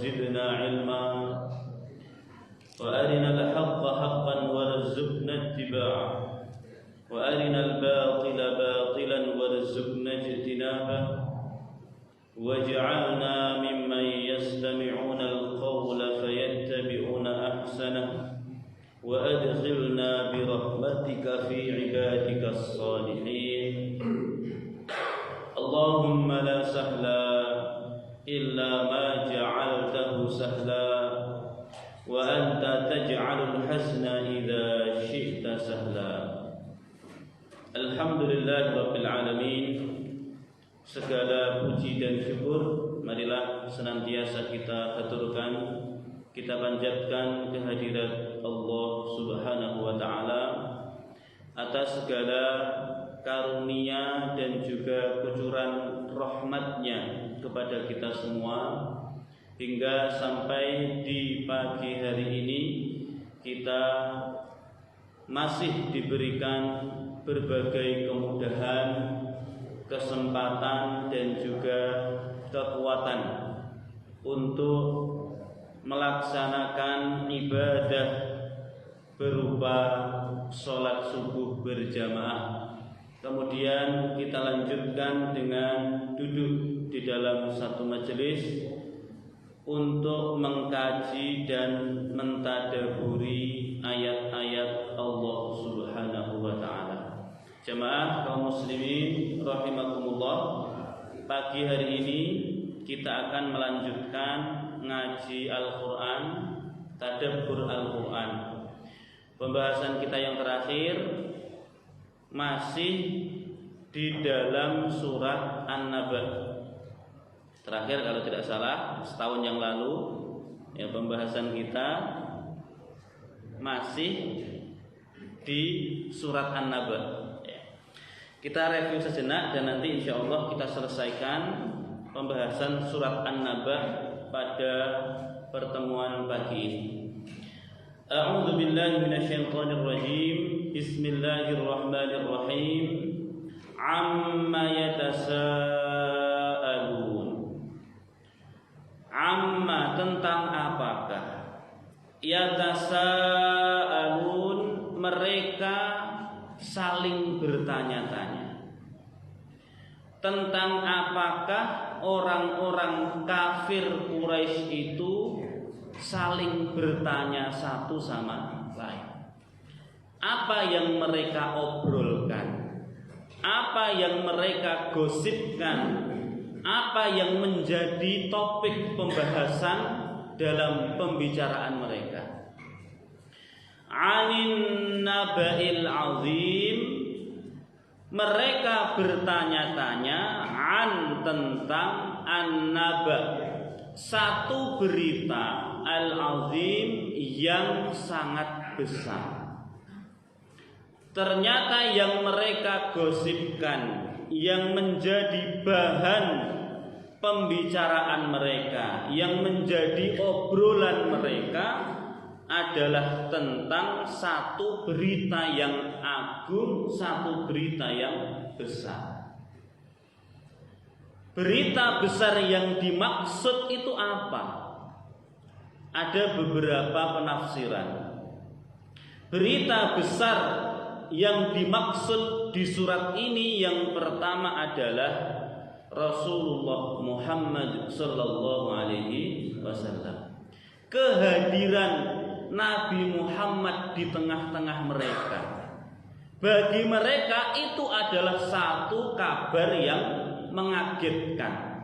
وزدنا علما وأرنا الحق حقا وارزقنا اتباعه وأرنا الباطل باطلا وارزقنا اجتنابه واجعلنا ممن يستمعون القول فيتبعون أحسنه وأدخلنا برحمتك في عبادك الصالحين اللهم لا سهل إلا ما جعلته سهلا وأنت تجعل الحزن إذا شئت سهلا. Alhamdulillah Rabbil Alamin. Segala puji dan syukur marilah senantiasa kita haturkan, kita panjatkan kehadirat Allah Subhanahu wa taala atas segala karunia dan juga kucuran rahmatnya kepada kita semua, hingga sampai di pagi hari ini kita masih diberikan berbagai kemudahan, kesempatan dan juga kekuatan untuk melaksanakan ibadah berupa sholat subuh berjamaah. Kemudian kita lanjutkan dengan duduk di dalam satu majelis untuk mengkaji dan mentadaburi ayat-ayat Allah Subhanahu wa taala. Jamaah kaum muslimin rahimakumullah, pagi hari ini kita akan melanjutkan ngaji Al-Qur'an, tadabbur Al-Qur'an. Pembahasan kita yang terakhir masih di dalam surat An-Naba. Terakhir kalau tidak salah setahun yang lalu ya, pembahasan kita masih di surat An-Naba. Kita review sejenak dan nanti insya Allah kita selesaikan pembahasan surat An-Naba pada pertemuan pagi ini. A'udzu billahi minasyaitonir rajim. Bismillahirrahmanirrahim. Amma yatasaalun. Amma tentang apakah? Yatasaalun, mereka saling bertanya-tanya. Tentang apakah orang-orang kafir Quraisy itu saling bertanya satu sama lain. Apa yang mereka obrolkan? Apa yang mereka gosipkan? Apa yang menjadi topik pembahasan dalam pembicaraan mereka? Anin naba'il azim, mereka bertanya-tanya an tentang an-naba, satu berita al-azim yang sangat besar. Ternyata yang mereka gosipkan, yang menjadi bahan pembicaraan mereka, yang menjadi obrolan mereka adalah tentang satu berita yang agung, satu berita yang besar. Berita besar yang dimaksud itu apa? Ada beberapa penafsiran. Berita besar yang dimaksud di surat ini yang pertama adalah Rasulullah Muhammad sallallahu alaihi wasallam. Kehadiran Nabi Muhammad di tengah-tengah mereka. Bagi mereka itu adalah satu kabar yang mengagetkan.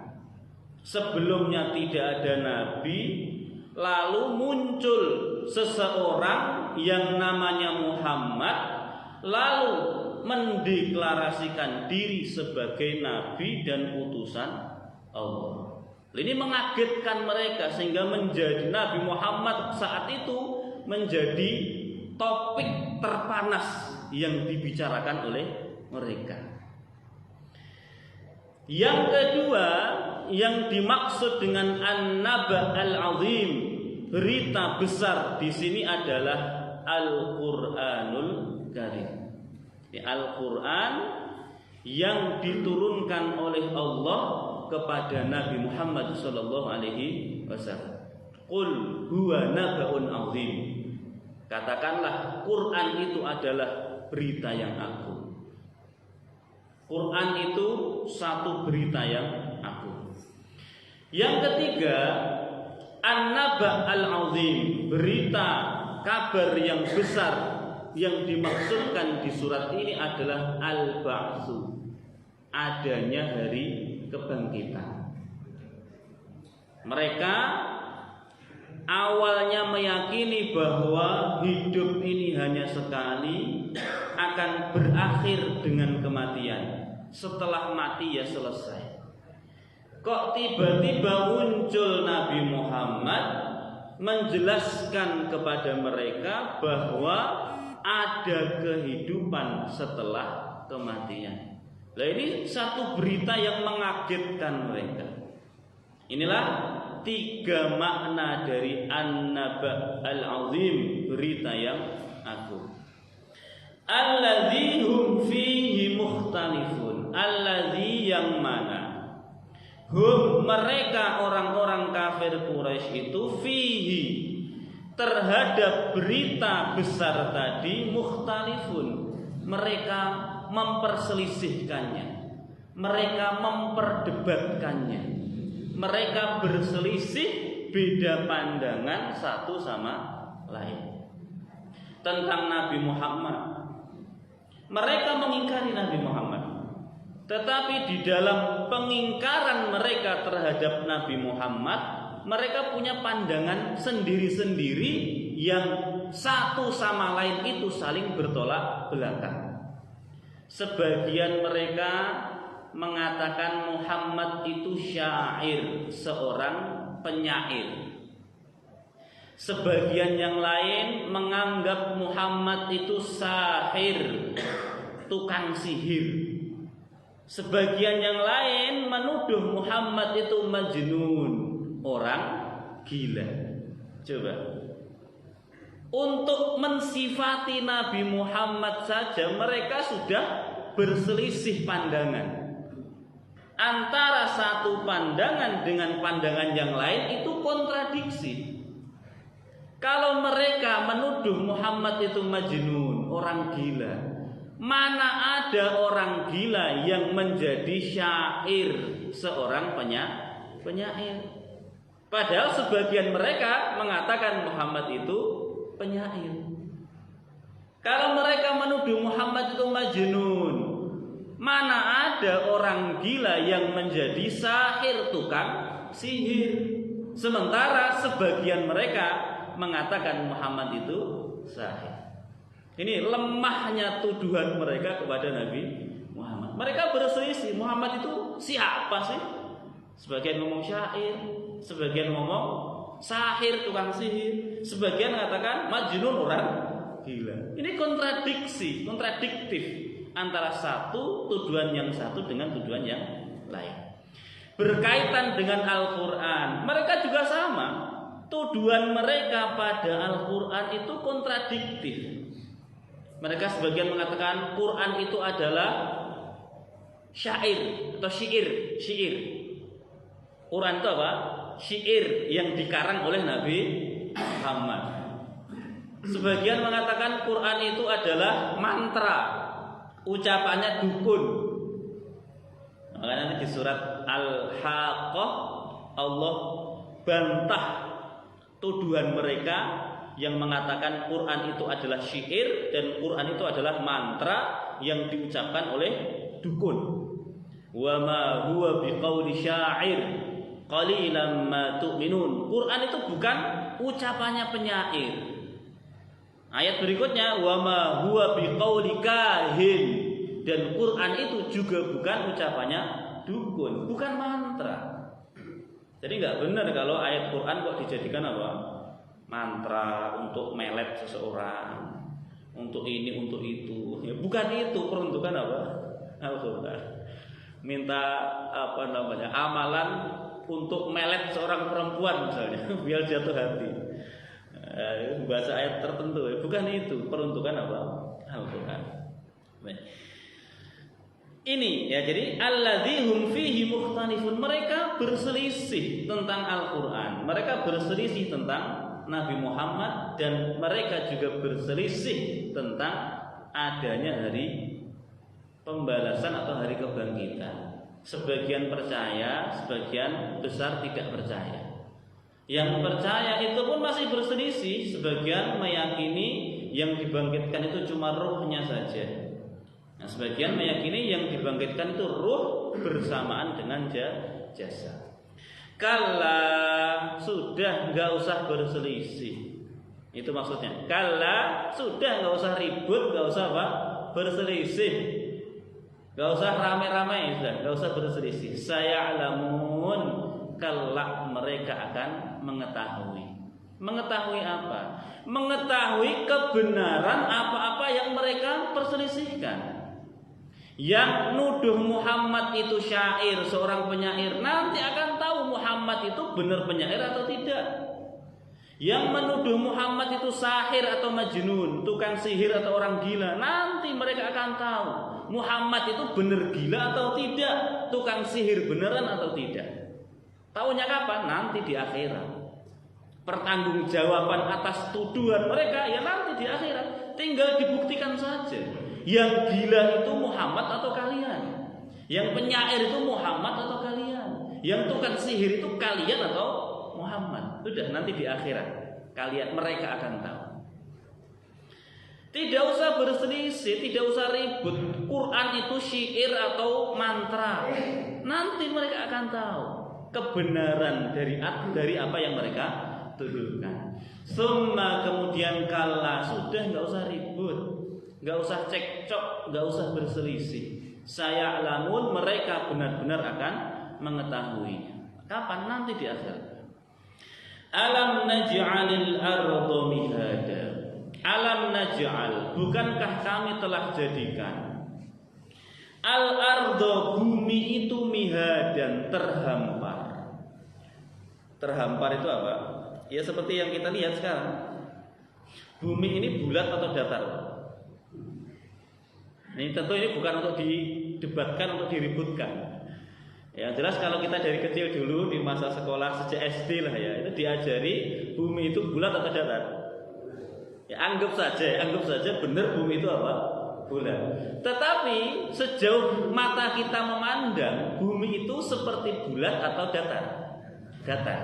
Sebelumnya tidak ada nabi, lalu muncul seseorang yang namanya Muhammad, lalu mendeklarasikan diri sebagai nabi dan utusan Allah. Ini mengagetkan mereka sehingga menjadi Nabi Muhammad saat itu menjadi topik terpanas yang dibicarakan oleh mereka. Yang kedua, yang dimaksud dengan an-naba al-azim, berita besar di sini adalah Al-Qur'anul Karim. Al-Qur'an yang diturunkan oleh Allah kepada Nabi Muhammad sallallahu alaihi wasallam. Qul huwa naba'un 'adzim. Katakanlah Quran itu adalah berita yang agung. Quran itu satu berita yang agung. Yang ketiga, an-naba' al-'adzim, berita kabar yang besar. Yang dimaksudkan di surat ini adalah al-ba'tsu, adanya hari kebangkitan. Mereka awalnya meyakini bahwa hidup ini hanya sekali, akan berakhir dengan kematian. Setelah mati ya selesai. Kok tiba-tiba muncul Nabi Muhammad menjelaskan kepada mereka bahwa ada kehidupan setelah kematian. Nah, ini satu berita yang mengagetkan mereka. Inilah tiga makna dari an-naba' al-'adzim, berita yang agung. Alladzi hum fihi mukhtalifun, alladzi yang mana hum mereka orang-orang kafir Quraisy itu fihi terhadap berita besar tadi mukhtalifun, mereka memperselisihkannya, mereka memperdebatkannya, mereka berselisih, beda pandangan satu sama lain tentang Nabi Muhammad. Mereka mengingkari Nabi Muhammad, tetapi di dalam pengingkaran mereka terhadap Nabi Muhammad, mereka punya pandangan sendiri-sendiri yang satu sama lain itu saling bertolak belakang. Sebagian mereka mengatakan Muhammad itu syair, seorang penyair. Sebagian yang lain menganggap Muhammad itu sahir, tukang sihir. Sebagian yang lain menuduh Muhammad itu majnun, orang gila. Coba, untuk mensifati Nabi Muhammad saja mereka sudah berselisih pandangan. Antara satu pandangan dengan pandangan yang lain itu kontradiksi. Kalau mereka menuduh Muhammad itu majnun, orang gila, mana ada orang gila yang menjadi syair, seorang penyair. Padahal sebagian mereka mengatakan Muhammad itu penyair. Kalau mereka menuduh Muhammad itu majnun, mana ada orang gila yang menjadi sahir, tukang sihir. Sementara sebagian mereka mengatakan Muhammad itu sahir. Ini lemahnya tuduhan mereka kepada Nabi Muhammad. Mereka berselisih, Muhammad itu siapa sih? Sebagian ngomong syair, sebagian ngomong sahir, tukang sihir, sebagian mengatakan majnun, orang gila. Ini kontradiksi, kontradiktif antara satu tuduhan yang satu dengan tuduhan yang lain. Berkaitan dengan Al-Quran, mereka juga sama. Tuduhan mereka pada Al-Quran itu kontradiktif. Mereka sebagian mengatakan Quran itu adalah syair atau syair. Quran itu apa? Syair yang dikarang oleh Nabi Muhammad. Sebagian mengatakan Quran itu adalah mantra, ucapannya dukun. Maka nanti di surat Al-Haqqah Allah bantah tuduhan mereka yang mengatakan Quran itu adalah syair dan Quran itu adalah mantra yang diucapkan oleh dukun. Wa ma huwa biqauli syair qalilan ma tu'minun. Quran itu bukan ucapannya penyair. Ayat berikutnya wa ma huwa biqauli kahin, dan Quran itu juga bukan ucapannya dukun, bukan mantra. Jadi nggak benar kalau ayat Quran kok dijadikan apa? Mantra untuk melet seseorang, untuk ini, untuk itu. Ya, bukan itu peruntukan apa? Al-Quran. Minta apa namanya? Amalan untuk melet seorang perempuan misalnya, biar jatuh hati. Bahasa ayat tertentu, bukan itu peruntukan apa? Al-Quran. Ini ya, jadi alladzihum fihi mukhtalifun, mereka berselisih tentang Al-Qur'an, mereka berselisih tentang Nabi Muhammad, dan mereka juga berselisih tentang adanya hari pembalasan atau hari kebangkitan. Sebagian percaya, sebagian besar tidak percaya. Yang percaya itu pun masih berselisih, sebagian meyakini yang dibangkitkan itu cuma ruhnya saja. Nah, sebagian meyakini yang dibangkitkan itu ruh bersamaan dengan jasad. Kala, sudah nggak usah berselisih. Itu maksudnya. Kala, sudah nggak usah ribut, nggak usah apa? Berselisih. Nggak usah rame-rame, sudah nggak usah berselisih. Saya alamun, kelak mereka akan mengetahui. Mengetahui apa? Mengetahui kebenaran apa-apa yang mereka perselisihkan. Yang nuduh Muhammad itu syair, seorang penyair, nanti akan tahu Muhammad itu benar penyair atau tidak. Yang menuduh Muhammad itu sahir atau majnun, tukang sihir atau orang gila, nanti mereka akan tahu Muhammad itu benar gila atau tidak, tukang sihir beneran atau tidak. Tahunya kapan? Nanti di akhirat. Pertanggungjawaban atas tuduhan mereka ya nanti di akhirat. Tinggal dibuktikan saja. Yang gila itu Muhammad atau kalian? Yang penyair itu Muhammad atau kalian? Yang tukang sihir itu kalian atau Muhammad? Sudah, nanti di akhirat kalian, mereka akan tahu. Tidak usah berselisih, tidak usah ribut. Quran itu syair atau mantra. Nanti mereka akan tahu kebenaran dari apa yang mereka tuduhkan. Summa, kemudian kala, sudah nggak usah ribut, nggak usah cekcok, nggak usah berselisih. Saya alamun, mereka benar-benar akan mengetahui. Kapan? Nanti di akhirat. Alam naj'alil arda mihada. Alam naj'al, bukankah kami telah jadikan al arda, bumi itu mihadan, terhampar. Terhampar itu apa? Ya seperti yang kita lihat sekarang. Bumi ini bulat atau datar? Ini tentu ini bukan untuk didebatkan, untuk diributkan. Ya jelas kalau kita dari kecil dulu di masa sekolah sejak SD lah ya, itu diajari bumi itu bulat atau datar. Ya anggap saja benar bumi itu apa? Bulat. Tetapi sejauh mata kita memandang, bumi itu seperti bulat atau datar? Datar.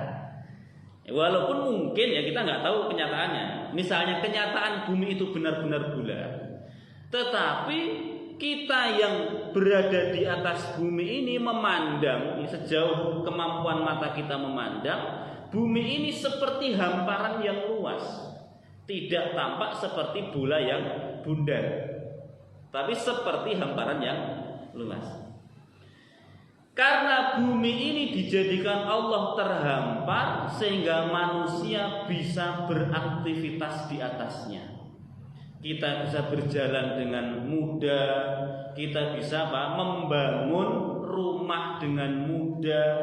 Ya, walaupun mungkin ya kita nggak tahu kenyataannya. Misalnya kenyataan bumi itu benar-benar bulat, tetapi kita yang berada di atas bumi ini memandang, sejauh kemampuan mata kita memandang, bumi ini seperti hamparan yang luas, tidak tampak seperti bola yang bundar, tapi seperti hamparan yang luas. Karena bumi ini dijadikan Allah terhampar, sehingga manusia bisa beraktivitas di atasnya. Kita bisa berjalan dengan mudah, kita bisa membangun rumah dengan mudah.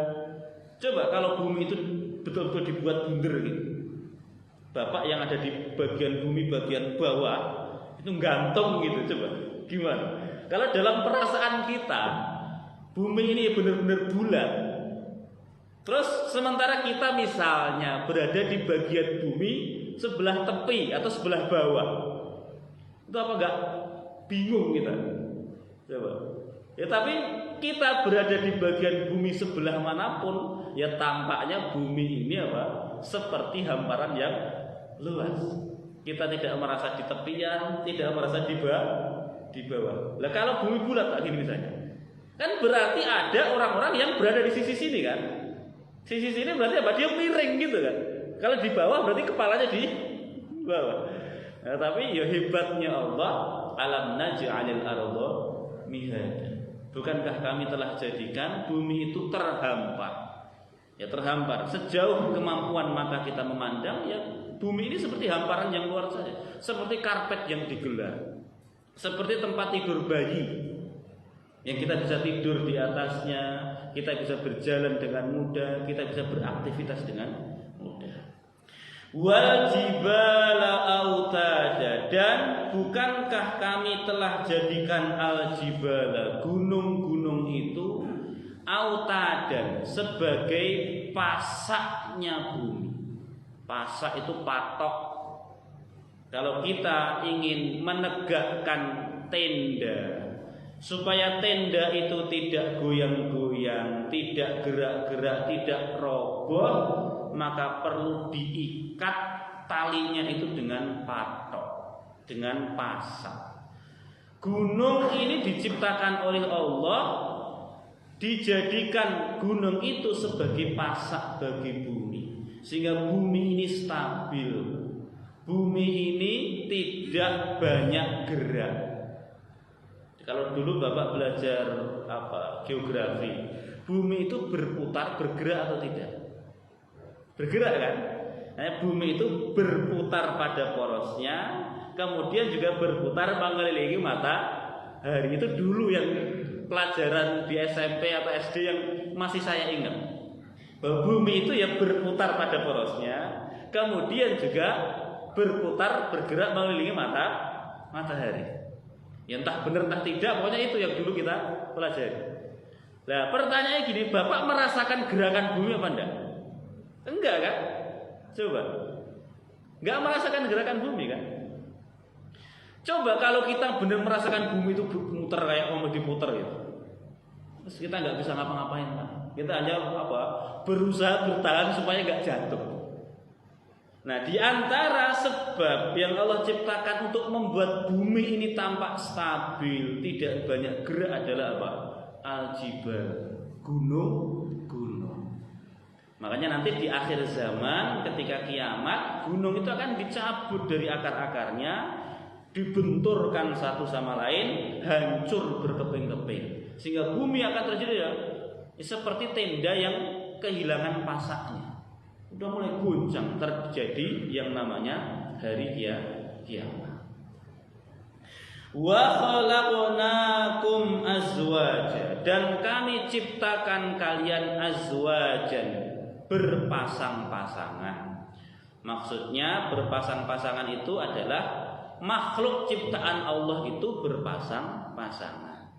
Coba kalau bumi itu betul-betul dibuat bunder gitu. Bapak yang ada di bagian bumi bagian bawah itu gantung gitu, coba gimana? Kalau dalam perasaan kita bumi ini benar-benar bulat, terus sementara kita misalnya berada di bagian bumi sebelah tepi atau sebelah bawah, itu apa enggak bingung kita? Coba. Ya tapi kita berada di bagian bumi sebelah manapun, ya tampaknya bumi ini apa? Seperti hamparan yang luas. Kita tidak merasa di tepian, tidak merasa di bawah. Lah kalau bumi bulat kayak gini misalnya, kan berarti ada orang-orang yang berada di sisi sini kan? Sisi sini berarti apa? Dia miring gitu kan? Kalau di bawah berarti kepalanya di bawah. Nah, tapi ya hebatnya Allah, alam naj'alil arda mihada. Bukankah kami telah jadikan bumi itu terhampar? Ya terhampar. Sejauh kemampuan mata kita memandang, ya bumi ini seperti hamparan yang luar saja, seperti karpet yang digelar, seperti tempat tidur bayi yang kita bisa tidur di atasnya, kita bisa berjalan dengan mudah, kita bisa beraktivitas dengan mudah. Wal jibala autada, dan bukankah kami telah jadikan al-jibala, gunung-gunung itu, autadan, sebagai pasaknya bumi. Pasak itu patok. Kalau kita ingin menegakkan tenda supaya tenda itu tidak goyang-goyang, tidak gerak-gerak, tidak roboh, maka perlu diikat talinya itu dengan patok, dengan pasak. Gunung ini diciptakan oleh Allah, dijadikan gunung itu sebagai pasak bagi bumi, sehingga bumi ini stabil. Bumi ini tidak banyak gerak. Kalau dulu Bapak belajar geografi, bumi itu berputar, bergerak atau tidak? Bergerak kan? Nah, bumi itu berputar pada porosnya, kemudian juga berputar mengelilingi matahari. Itu dulu yang pelajaran di SMP atau SD yang masih saya ingat. Bahwa bumi itu ya berputar pada porosnya, kemudian juga berputar, bergerak mengelilingi matahari. Ya entah benar entah tidak, pokoknya itu yang dulu kita pelajari. Nah, pertanyaannya gini, Bapak merasakan gerakan bumi apa enggak? Enggak kan? Coba. Enggak merasakan gerakan bumi kan? Coba kalau kita benar merasakan bumi itu berputar kayak mau diputar gitu. Terus kita enggak bisa ngapa-ngapain kan? Kita hanya berusaha bertahan supaya enggak jatuh. Nah, di antara sebab yang Allah ciptakan untuk membuat bumi ini tampak stabil, tidak banyak gerak adalah apa? Al-jibal, gunung-gunung. Makanya nanti di akhir zaman ketika kiamat, gunung itu akan dicabut dari akar-akarnya, dibenturkan satu sama lain, hancur berkeping-keping. Sehingga bumi akan terjadi ya seperti tenda yang kehilangan pasaknya. Udah mulai goncang, terjadi yang namanya hari kiamat. Wa khalaqnakum azwaja, dan kami ciptakan kalian azwajan, berpasang-pasangan. Maksudnya berpasang-pasangan itu adalah makhluk ciptaan Allah itu berpasang-pasangan.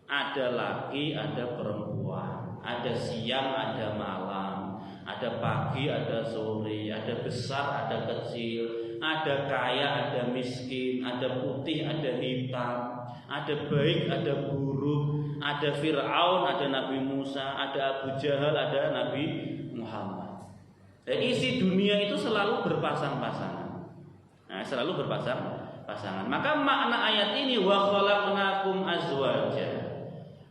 Ada laki, ada perempuan, ada siang, ada malam, ada pagi, ada sore, ada besar, ada kecil, ada kaya, ada miskin, ada putih, ada hitam, ada baik, ada buruk, ada Fir'aun, ada Nabi Musa, ada Abu Jahal, ada Nabi Muhammad. Dan isi dunia itu selalu berpasang-pasangan. Nah, selalu berpasang-pasangan. Maka makna ayat ini wa khalaqnakum azwaja,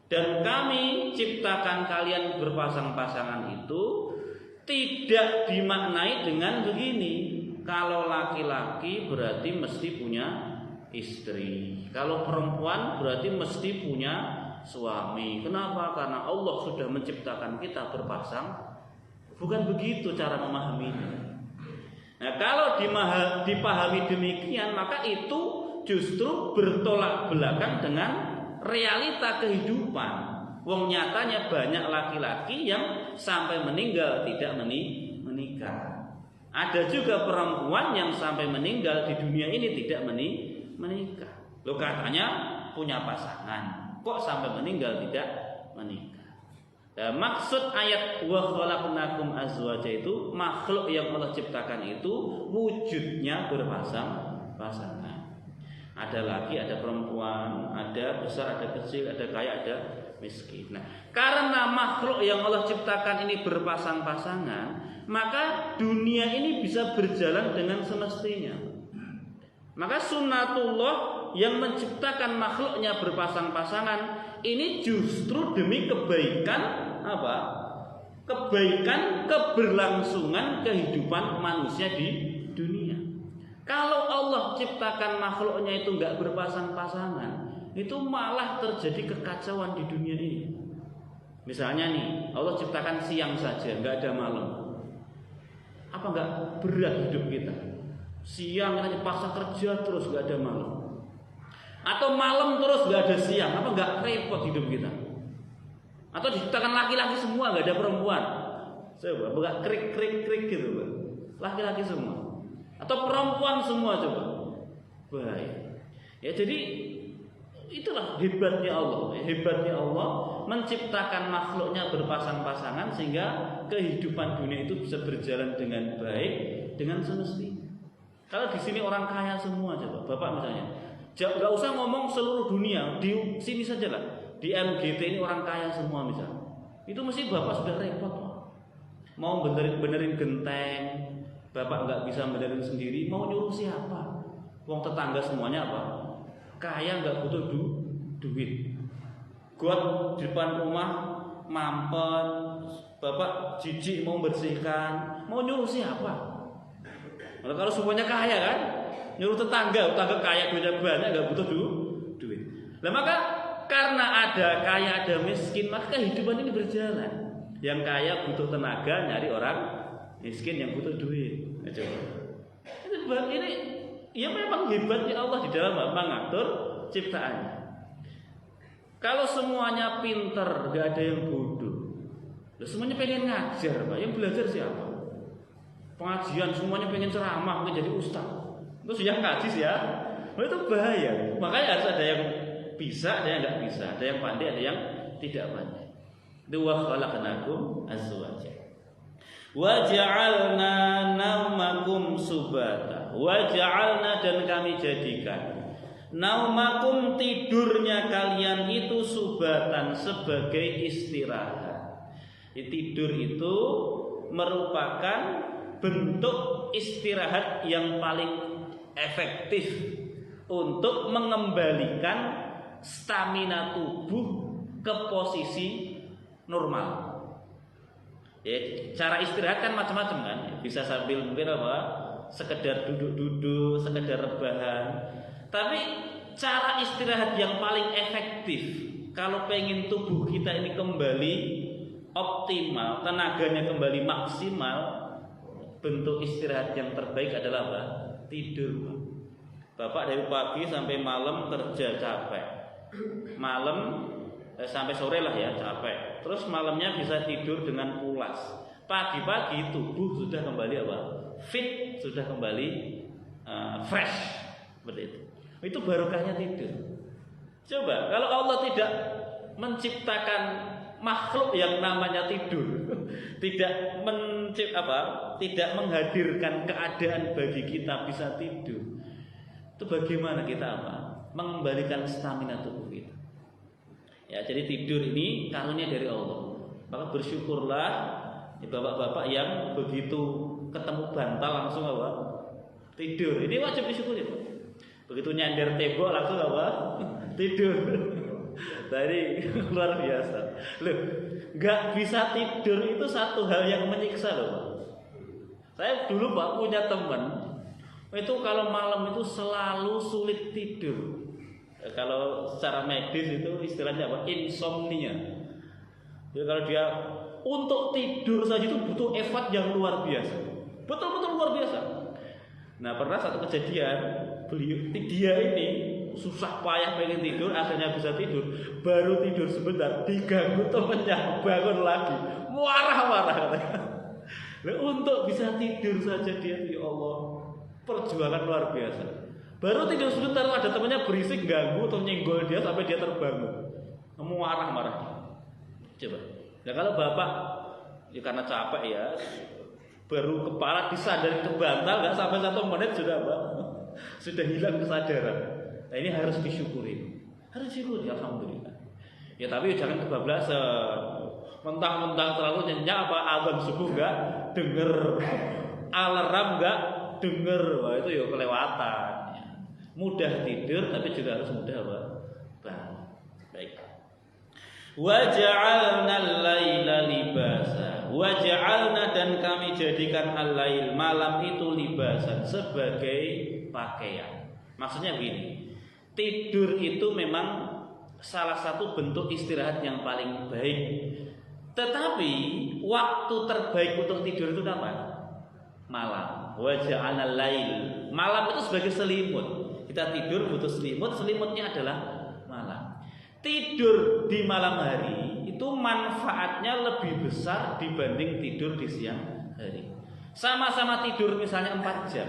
dan kami ciptakan kalian berpasang-pasangan itu tidak dimaknai dengan begini. Kalau laki-laki berarti mesti punya istri, kalau perempuan berarti mesti punya suami. Kenapa? Karena Allah sudah menciptakan kita berpasang. Bukan begitu cara memahaminya. Nah, kalau dipahami demikian, maka itu justru bertolak belakang dengan realita kehidupan. Wong nyatanya banyak laki-laki yang sampai meninggal tidak menikah. Ada juga perempuan yang sampai meninggal di dunia ini tidak menikah. Loh, katanya punya pasangan, kok sampai meninggal tidak menikah. Nah, maksud ayat wa khalaqnakum azwaja itu makhluk yang Allah ciptakan itu wujudnya berpasang-pasangan. Ada laki, ada perempuan, ada besar, ada kecil, ada kaya, ada miskin. Nah, karena makhluk yang Allah ciptakan ini berpasang-pasangan, maka dunia ini bisa berjalan dengan semestinya. Maka sunnatullah yang menciptakan makhluknya berpasang-pasangan ini justru demi kebaikan apa? Kebaikan keberlangsungan kehidupan manusia di dunia. Kalau Allah ciptakan makhluknya itu enggak berpasang-pasangan, itu malah terjadi kekacauan di dunia ini. Misalnya nih, Allah ciptakan siang saja, enggak ada malam. Apa enggak berat hidup kita? Siang kita dipaksa kerja terus enggak ada malam. Atau malam terus enggak ada siang, apa enggak repot hidup kita? Atau diciptakan laki-laki semua, enggak ada perempuan. Coba, enggak krik-krik-krik gitu, Laki-laki semua. Atau perempuan semua coba. baik. Ya jadi itulah hebatnya Allah. Hebatnya Allah menciptakan makhluknya berpasang-pasangan sehingga kehidupan dunia itu bisa berjalan dengan baik, dengan semestinya. Kalau di sini orang kaya semua, coba Bapak misalnya, nggak usah ngomong seluruh dunia, di sini saja lah. Di MGT ini orang kaya semua misalnya. Itu mesti Bapak sudah repot. Mau benerin genteng, Bapak nggak bisa benerin sendiri, mau nyuruh siapa? Wong tetangga semuanya apa? Kaya nggak butuh duit. Got di depan rumah mampet, Bapak jijik mau bersihkan, mau nyuruh siapa? Kalau semuanya kaya kan, nyuruh tetangga kaya duitnya banyak nggak butuh duit. Nah maka karena ada kaya ada miskin, maka kehidupan ini berjalan. Yang kaya butuh tenaga nyari orang miskin yang butuh duit. Nah, coba. Ini ya memang hebatnya Allah di dalam mengatur ciptaannya. Kalau semuanya pinter, gak ada yang bodoh. Semuanya pengen ngajar, Pak. Yang belajar siapa? Pengajian semuanya pengen ceramah, pengen jadi ustaz. Terus yang ngaji ya, itu bahaya. Makanya harus ada yang bisa, ada yang nggak bisa, ada yang pandai, ada yang tidak pandai. Itu wa khalaqnakum azwaja. Wa ja'alna naumakum subata. Wa ja'alna dan kami jadikan naumakum tidurnya kalian itu subatan sebagai istirahat. Tidur itu merupakan bentuk istirahat yang paling efektif untuk mengembalikan stamina tubuh ke posisi normal. Ya, cara istirahat kan macam-macam kan. Bisa sambil mungkin apa? Sekedar duduk-duduk, sekedar rebahan. Tapi cara istirahat yang paling efektif kalau pengen tubuh kita ini kembali optimal, tenaganya kembali maksimal, bentuk istirahat yang terbaik adalah apa? Tidur. Bapak dari pagi sampai malam kerja capek. Malam sampai sore lah ya capek. Terus malamnya bisa tidur dengan pulas. Pagi-pagi tubuh sudah kembali apa? Fit, sudah kembali fresh. Seperti itu. Itu barokahnya tidur. Coba kalau Allah tidak menciptakan makhluk yang namanya tidur, tidak tidak menghadirkan keadaan bagi kita bisa tidur, itu bagaimana kita mengembalikan stamina tubuh kita? Ya, jadi tidur ini karunia dari Allah. Maka bersyukurlah ya, bapak-bapak yang begitu ketemu bantal langsung tidur. Ini wajib disyukuri, Pak. Begitu nyender tembok langsung tidur. Tadi luar biasa. Loh, nggak bisa tidur itu satu hal yang menyiksa loh, Pak. Saya dulu Pak punya teman itu kalau malam itu selalu sulit tidur. Kalau secara medis itu istilahnya insomnia. Jadi kalau dia untuk tidur saja itu butuh effort yang luar biasa. Betul-betul luar biasa. Nah pernah satu kejadian dia ini susah payah pengen tidur, akhirnya bisa tidur. Baru tidur sebentar diganggu temennya, bangun lagi marah-marah. Nah, untuk bisa tidur saja dia, ya Allah, perjuangan luar biasa. Baru tidur sebentar ada temennya berisik ganggu atau nyenggol dia sampai dia terbangun, marah-marah. Coba. Nah kalau bapak ya karena capek ya, baru kepala disandarin ke bantal, nggak sampai 1 menit sudah hilang kesadaran. Nah ini harus disyukuri, harus disyukuri, alhamdulillah. Ya tapi jangan kebablasan, mentang-mentang terlalu nyenyak azan subuh nggak denger, alarm nggak denger, wah itu ya kelewatan. Mudah tidur tapi juga harus mudah bangun. Baik. Wa ja'alna al-laila libasa. Wa ja'alna dan kami jadikan al-lail malam itu libasan sebagai pakaian. Maksudnya begini. Tidur itu memang salah satu bentuk istirahat yang paling baik. Tetapi waktu terbaik untuk tidur itu kapan? Malam. Wa ja'alna al-lail. Malam itu sebagai selimut. Kita tidur butuh selimut, selimutnya adalah malam. Tidur di malam hari itu manfaatnya lebih besar dibanding tidur di siang hari. Sama-sama tidur misalnya 4 jam.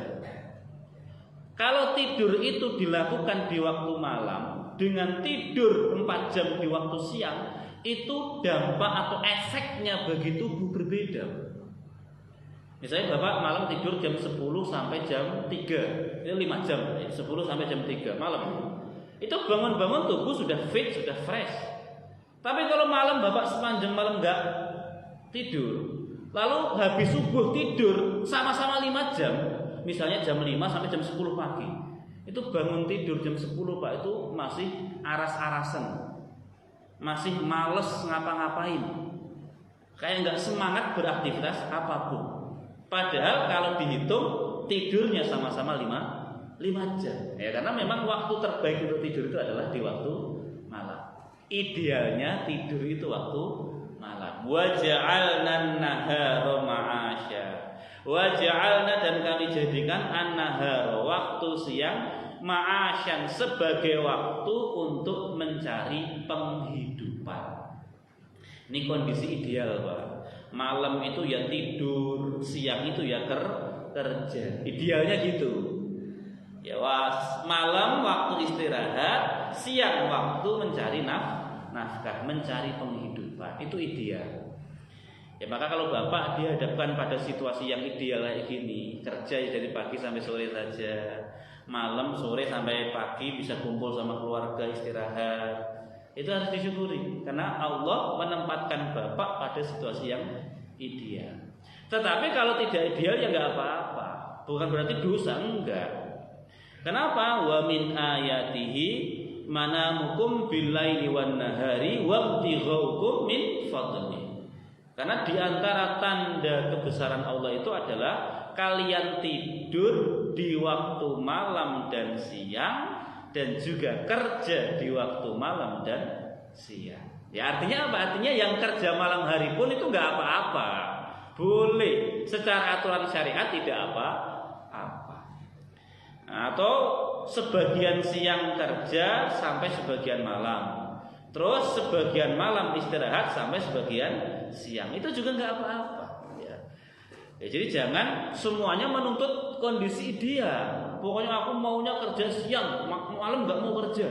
Kalau tidur itu dilakukan di waktu malam dengan tidur 4 jam di waktu siang, itu dampak atau efeknya bagi tubuh berbeda. Misalnya Bapak malam tidur jam 10 sampai jam 3, ini 5 jam, 10 sampai jam 3 malam. Itu bangun-bangun tubuh sudah fit, sudah fresh. Tapi kalau malam Bapak sepanjang malam enggak tidur, lalu habis subuh tidur sama-sama 5 jam, misalnya jam 5 sampai jam 10 pagi, itu bangun tidur jam 10 Pak, itu masih aras-arasan, masih males ngapa-ngapain, kayak nggak semangat beraktivitas apapun. Padahal kalau dihitung tidurnya sama-sama 5 jam. Ya, karena memang waktu terbaik untuk tidur itu adalah di waktu malam. Idealnya tidur itu waktu malam. Wa ja'alna an-nahara ma'asya. Wa ja'alna, dan kami jadikan an-nahara, waktu siang, ma'asyan, sebagai waktu untuk mencari penghidupan. Ini kondisi ideal, Pak. Malam itu ya tidur, siang itu ya kerja. Idealnya gitu. Ya, malam waktu istirahat, siang waktu mencari nafkah, mencari penghidupan. Itu ideal. Ya, maka kalau Bapak dihadapkan pada situasi yang ideal kayak gini, kerja dari pagi sampai sore saja, malam sore sampai pagi bisa kumpul sama keluarga, istirahat, itu harus disyukuri karena Allah menempatkan Bapak pada situasi yang ideal. Tetapi kalau tidak ideal ya nggak apa-apa, bukan berarti dosa, enggak. Kenapa? Wa min ayatihi manamukum billaili wan nahari wabtighaukum min fadli. Karena di antara tanda kebesaran Allah itu adalah kalian tidur di waktu malam dan siang, dan juga kerja di waktu malam dan siang. Ya, artinya apa? Artinya yang kerja malam hari pun itu nggak apa-apa, boleh. Secara aturan syariat tidak apa-apa. Atau sebagian siang kerja sampai sebagian malam, terus sebagian malam istirahat sampai sebagian siang, itu juga nggak apa-apa. Ya, jadi jangan semuanya menuntut kondisi ideal. Pokoknya aku maunya kerja siang, malam nggak mau kerja.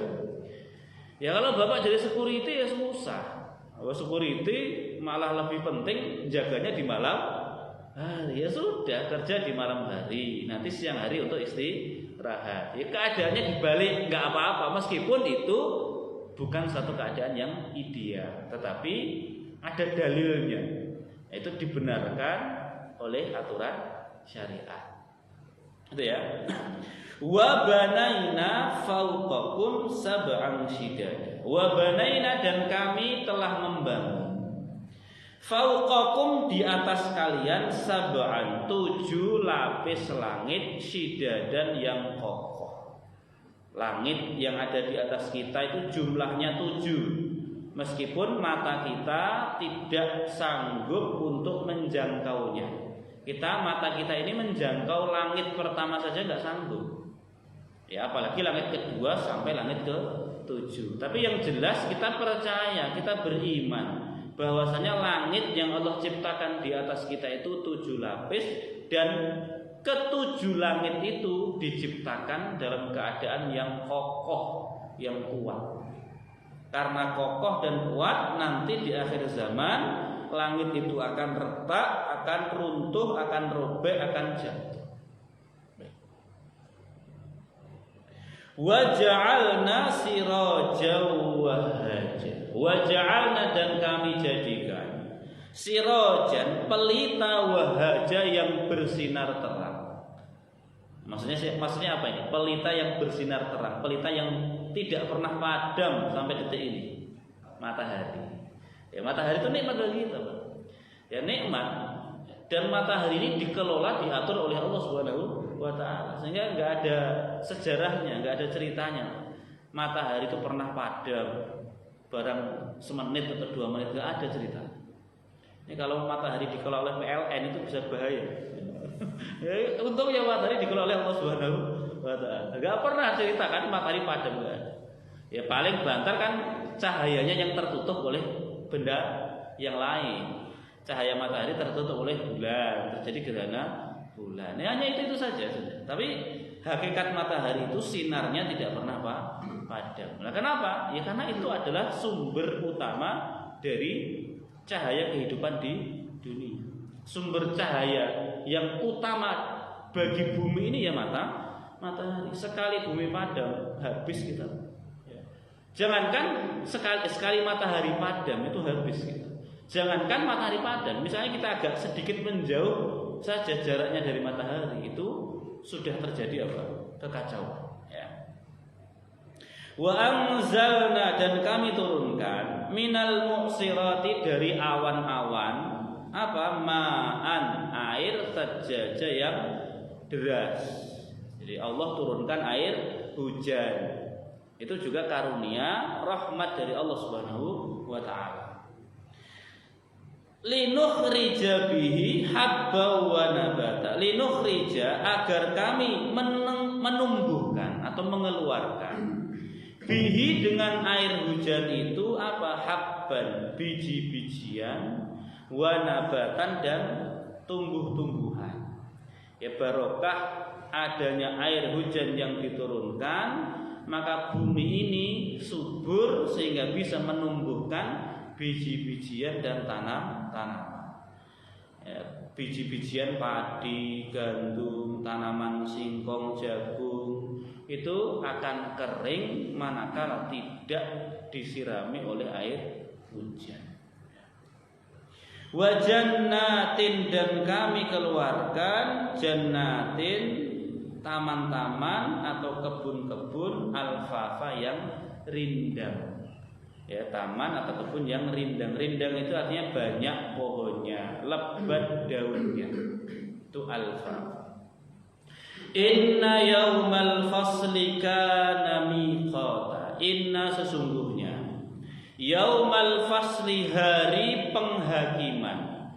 Ya kalau Bapak jadi security ya susah. Kalau security malah lebih penting jaganya di malam hari. Ya sudah, kerja di malam hari, nanti siang hari untuk istirahat. Ya keadaannya dibalik, nggak apa-apa, meskipun itu bukan satu keadaan yang ideal, tetapi ada dalilnya. Itu dibenarkan oleh aturan syariat. Itu ya. Wa banaina fawqakum sab'an shidada. Wa banaina, dan kami telah membangun, fawqakum, di atas kalian, sab'an, 7 lapis langit, shidadan, yang kokoh. Langit yang ada di atas kita itu jumlahnya 7. Meskipun mata kita tidak sanggup untuk menjangkaunya. Mata kita ini menjangkau langit pertama saja nggak sanggup. Ya, apalagi langit kedua sampai langit ke-7. Tapi yang jelas kita percaya, kita beriman bahwasanya langit yang Allah ciptakan di atas kita itu 7 lapis, dan ke-7 langit itu diciptakan dalam keadaan yang kokoh, yang kuat. Karena kokoh dan kuat, nanti di akhir zaman langit itu akan retak, akan runtuh, akan robek, akan jatuh. Wa ja'alna sirajan wahaja. Wa ja'alna, dan kami jadikan, sirajan, pelita, wahaja, yang bersinar terang. Maksudnya apa ini? Pelita yang bersinar terang, pelita yang tidak pernah padam sampai detik ini. Matahari. Ya, matahari itu nikmat bagi kita, Pak. Ya, nikmat. Dan matahari ini dikelola, diatur oleh Allah Subhanahu wa ta'ala, sehingga nggak ada sejarahnya, nggak ada ceritanya matahari itu pernah padam barang semenit atau 2 menit, nggak ada cerita. Ini kalau matahari dikelola oleh PLN itu bisa bahaya. Ya, untungnya matahari dikelola oleh Allah Subhanahu wa ta'ala. Nggak pernah cerita kan matahari padam, nggak ada. Ya paling banter kan cahayanya yang tertutup oleh benda yang lain. Cahaya matahari tertutup oleh bulan, terjadi gerhana bulan. Ya, hanya itu saja. Tapi hakikat matahari itu sinarnya tidak pernah padam. Nah, kenapa? Ya karena itu adalah sumber utama dari cahaya kehidupan di dunia. Sumber cahaya yang utama bagi bumi ini ya matahari. Sekali bumi padam, habis kita. Ya. Jangankan sekali matahari padam itu habis kita. Jangankan matahari padam, misalnya kita agak sedikit menjauh saja jaraknya dari matahari, itu sudah terjadi apa? Kekacauan. Ya. Wa anzalna, dan kami turunkan minal mu'sirati, dari awan-awan apa? Ma'an, air sajaja yang deras. Jadi Allah turunkan air hujan. Itu juga karunia rahmat dari Allah Subhanahu wa taala. Linukhrija bihi habba wa nabata. Linukhrija, agar kami menumbuhkan atau mengeluarkan bihi, dengan air hujan itu apa? Habban, biji-bijian, wa nabatan, dan tumbuh-tumbuhan. Ya, barokah adanya air hujan yang diturunkan, maka bumi ini subur sehingga bisa menumbuhkan biji-bijian dan tanaman. Ya, biji-bijian padi, gandum, tanaman singkong, jagung itu akan kering manakala tidak disirami oleh air hujan. Wa jannatin, dan kami keluarkan jannatin, taman-taman atau kebun-kebun, alfafa, yang rindang. Ya, taman atau kebun yang rindang. Rindang itu artinya banyak pohonnya, lebat daunnya. Itu alfafa. Inna yaumal fasli kana miqata. Inna, sesungguhnya, yaumal fasli, hari penghakiman,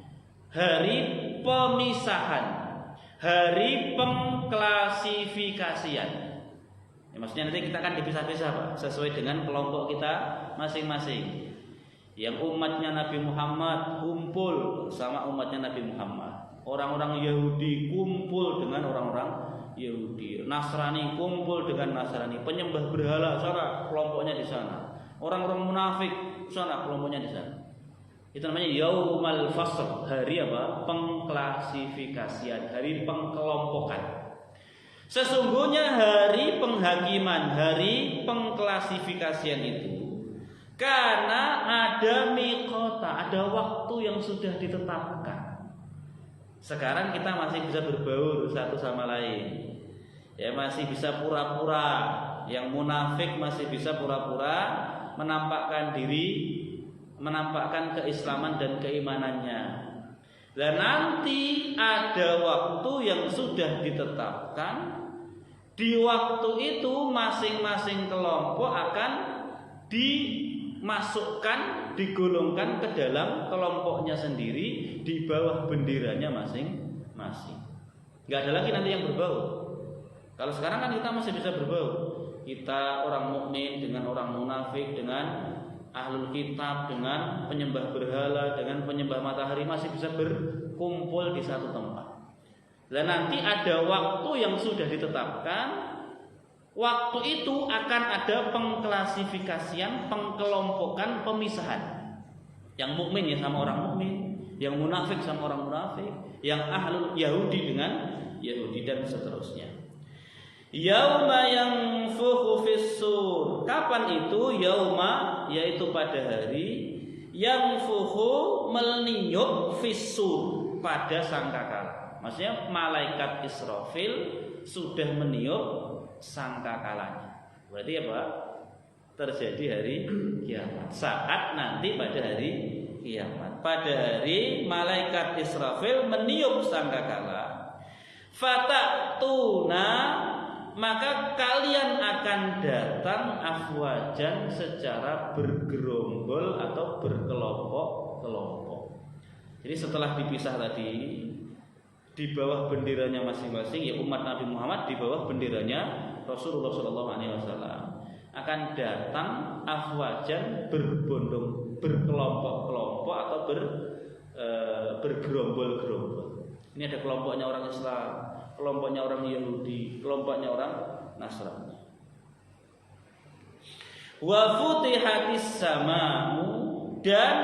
hari pemisahan, hari pengklasifikasian. Ya, maksudnya nanti kita akan dipisah-pisah Pak, sesuai dengan kelompok kita masing-masing. Yang umatnya Nabi Muhammad kumpul sama umatnya Nabi Muhammad. Orang-orang Yahudi kumpul dengan orang-orang Yahudi. Nasrani kumpul dengan Nasrani. Penyembah berhala sana kelompoknya di sana. Orang-orang munafik sana kelompoknya di sana. Itu namanya yaumal fasl, hari apa? Pengklasifikasian, hari pengkelompokan. Sesungguhnya hari penghakiman, hari pengklasifikasian itu, karena ada miqata, ada waktu yang sudah ditetapkan. Sekarang kita masih bisa berbaur satu sama lain. Ya, masih bisa pura-pura. Yang munafik masih bisa pura-pura menampakkan diri, menampakkan keislaman dan keimanannya. Dan nanti ada waktu yang sudah ditetapkan. Di waktu itu masing-masing kelompok akan dimasukkan, digolongkan ke dalam kelompoknya sendiri, di bawah benderanya masing-masing. Gak ada lagi nanti yang berbau. Kalau sekarang kan kita masih bisa berbau. Kita orang mukmin dengan orang munafik, dengan ahlul kitab, dengan penyembah berhala, dengan penyembah matahari masih bisa berkumpul di satu tempat. Dan nanti ada waktu yang sudah ditetapkan. Waktu itu akan ada pengklasifikasian, pengkelompokan, pemisahan. Yang mukmin ya sama orang mukmin, yang munafik sama orang munafik, yang ahlul Yahudi dengan Yahudi, dan seterusnya. Yauma yanfukhu fis-sur. Kapan itu? Yauma, yaitu pada hari, yanfukhu, meniup, fis-sur, pada sangkakala. Maksudnya malaikat Israfil sudah meniup sangkakalanya. Berarti apa? Terjadi hari kiamat. Saat nanti pada hari kiamat. Pada hari malaikat Israfil meniup sangkakala. Fatatuna, maka kalian akan datang afwajan, secara bergerombol atau berkelompok-kelompok. Jadi setelah dipisah tadi, di bawah benderanya masing-masing, ya umat Nabi Muhammad di bawah benderanya Rasulullah SAW, akan datang afwajan, berbondong, berkelompok-kelompok atau bergerombol-gerombol. Ini ada kelompoknya orang Islam, kelompoknya orang Yahudi, kelompoknya orang Nasrani. Wa futihatis sama'u, dan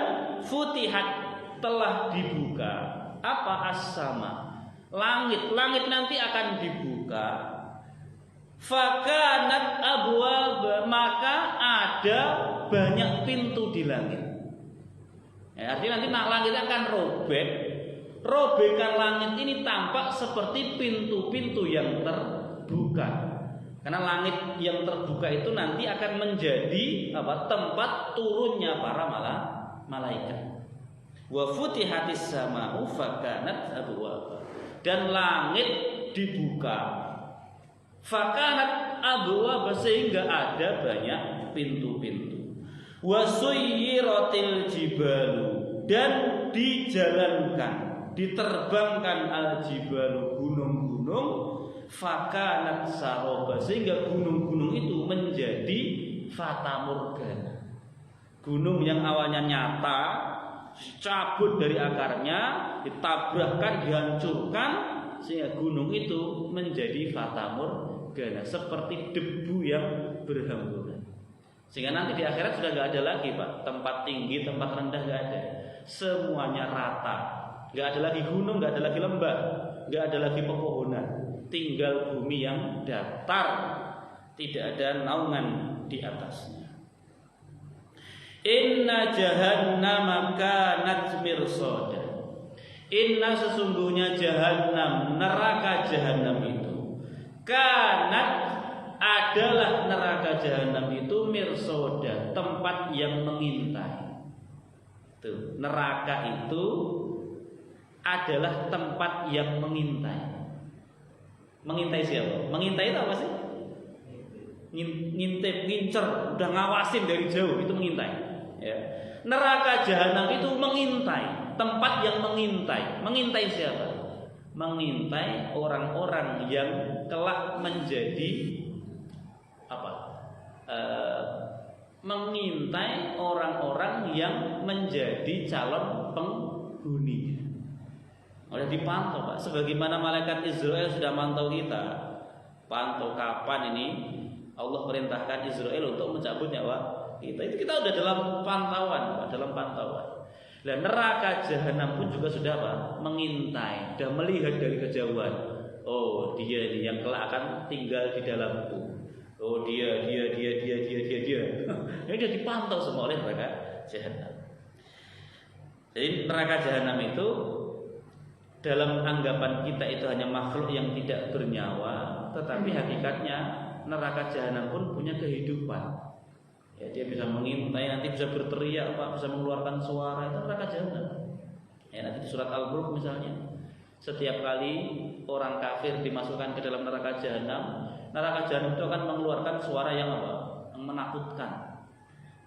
futihat telah dibuka. Apa as-sama? Langit. Langit nanti akan dibuka. Fakanat abwaba, maka ada banyak pintu di langit. Ya, artinya nanti langit akan robek. Robekan langit ini tampak seperti pintu-pintu yang terbuka. Karena langit yang terbuka itu nanti akan menjadi tempat turunnya para malaikat. Wa futihatis sama'u fakanat abwaba, dan langit dibuka. Fakanat abwaba, sehingga ada banyak pintu-pintu. Wa suyyiratil jibalu, dan dijalankan, diterbangkan al-jibalu, gunung-gunung. Fakanat saroba, sehingga gunung-gunung itu menjadi fata morgana. Gunung yang awalnya nyata cabut dari akarnya, ditabrakkan, dihancurkan, sehingga gunung itu menjadi fata morgana, seperti debu yang berhamburan. Sehingga nanti di akhirat sudah nggak ada lagi, Pak, tempat tinggi, tempat rendah, nggak ada. Semuanya rata, nggak ada lagi gunung, nggak ada lagi lembah, nggak ada lagi pepohonan. Tinggal bumi yang datar, tidak ada naungan di atasnya. Inna jahannam kanat mirsada. Inna, sesungguhnya jahannam, neraka jahannam itu, kanat, adalah neraka jahannam itu, mirsoda, tempat yang mengintai. Tuh, neraka itu adalah tempat yang mengintai. Mengintai siapa? Mengintai itu apa sih? Ngintip, ngincer, udah ngawasin dari jauh, itu mengintai. Ya. Neraka jahanam itu mengintai, tempat yang mengintai. Mengintai siapa? Mengintai orang-orang yang kelak menjadi mengintai orang-orang yang menjadi calon penghuninya. Oleh dipantau, Pak, sebagaimana malaikat Israel sudah mantau kita. Pantau kapan ini Allah perintahkan Israel untuk mencabut nyawa kita. Itu kita sudah dalam pantauan, Pak, dalam pantauan. Dan neraka jahanam pun juga sudah, Pak, mengintai, sudah melihat dari kejauhan. Oh, dia ini yang kelak akan tinggal di dalamku. Oh, dia. Ini sudah dipantau semua oleh neraka jahanam. Jadi neraka jahanam itu dalam anggapan kita itu hanya makhluk yang tidak bernyawa, tetapi hakikatnya neraka jahanam pun punya kehidupan. Ya, dia bisa mengintai, nanti bisa berteriak, Pak, bisa mengeluarkan suara, itu neraka jahanam. Ya, nanti di surat Al-Mulk misalnya, setiap kali orang kafir dimasukkan ke dalam neraka jahanam itu akan mengeluarkan suara yang yang menakutkan.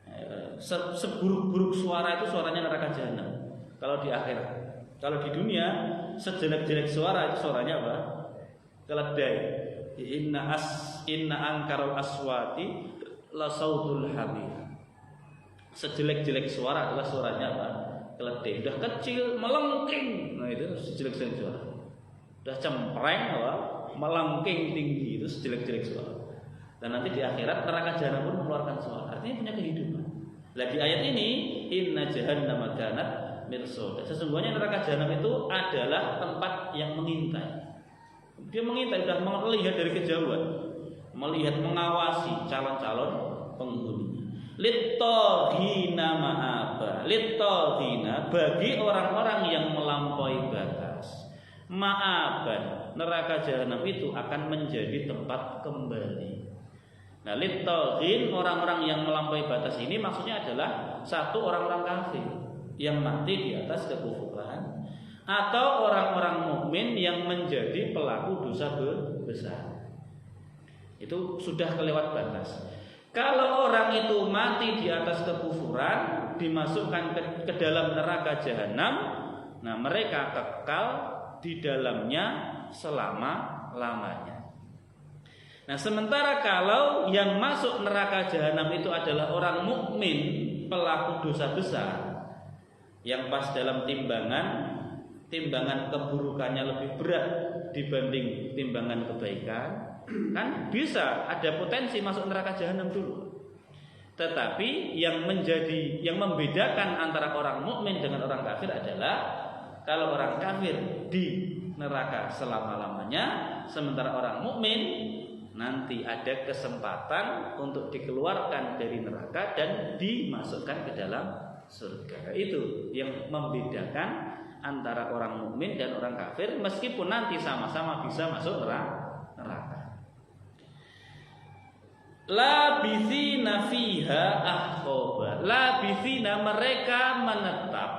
Ya, seburuk-buruk suara itu suaranya neraka jahanam kalau di akhirat. Kalau di dunia sejelek-jelek suara itu suaranya apa? Keledai. Inna ankaral aswati la sautul hamir. Sejelek-jelek suara adalah suaranya apa? Keledai. Udah kecil melengking. Nah, itu sejelek-jelek suara. Udah cempreng melengking tinggi, itu sejelek-jelek suara. Dan nanti di akhirat neraka jahanam pun mengeluarkan suara. Artinya punya kehidupan. Lah di ayat ini inna jahannama kanat mirsoda. Sesungguhnya neraka jahanam itu adalah tempat yang mengintai. Dia mengintai, sudah melihat dari kejauhan, melihat, mengawasi calon-calon penghuninya. Littahina ma'aba. Littahina, bagi orang-orang yang melampaui batas. Ma'aban, neraka jahanam itu akan menjadi tempat kembali. Nah, littahin, orang-orang yang melampaui batas ini maksudnya adalah satu, orang-orang kafir yang mati di atas kekufuran, atau orang-orang mukmin yang menjadi pelaku dosa besar. Itu sudah kelewat batas. Kalau orang itu mati di atas kekufuran, dimasukkan ke dalam neraka jahanam, nah mereka kekal di dalamnya selama-lamanya. Nah, sementara kalau yang masuk neraka jahanam itu adalah orang mukmin, pelaku dosa besar, yang pas dalam timbangan timbangan keburukannya lebih berat dibanding timbangan kebaikan, kan bisa ada potensi masuk neraka jahanam dulu. Tetapi yang membedakan antara orang mukmin dengan orang kafir adalah kalau orang kafir di neraka selama-lamanya, sementara orang mukmin nanti ada kesempatan untuk dikeluarkan dari neraka dan dimasukkan ke dalam surga. Itu yang membedakan antara orang mukmin dan orang kafir, meskipun nanti sama-sama bisa masuk neraka. Labithina fiha ahqaba. Labithina, mereka menetap,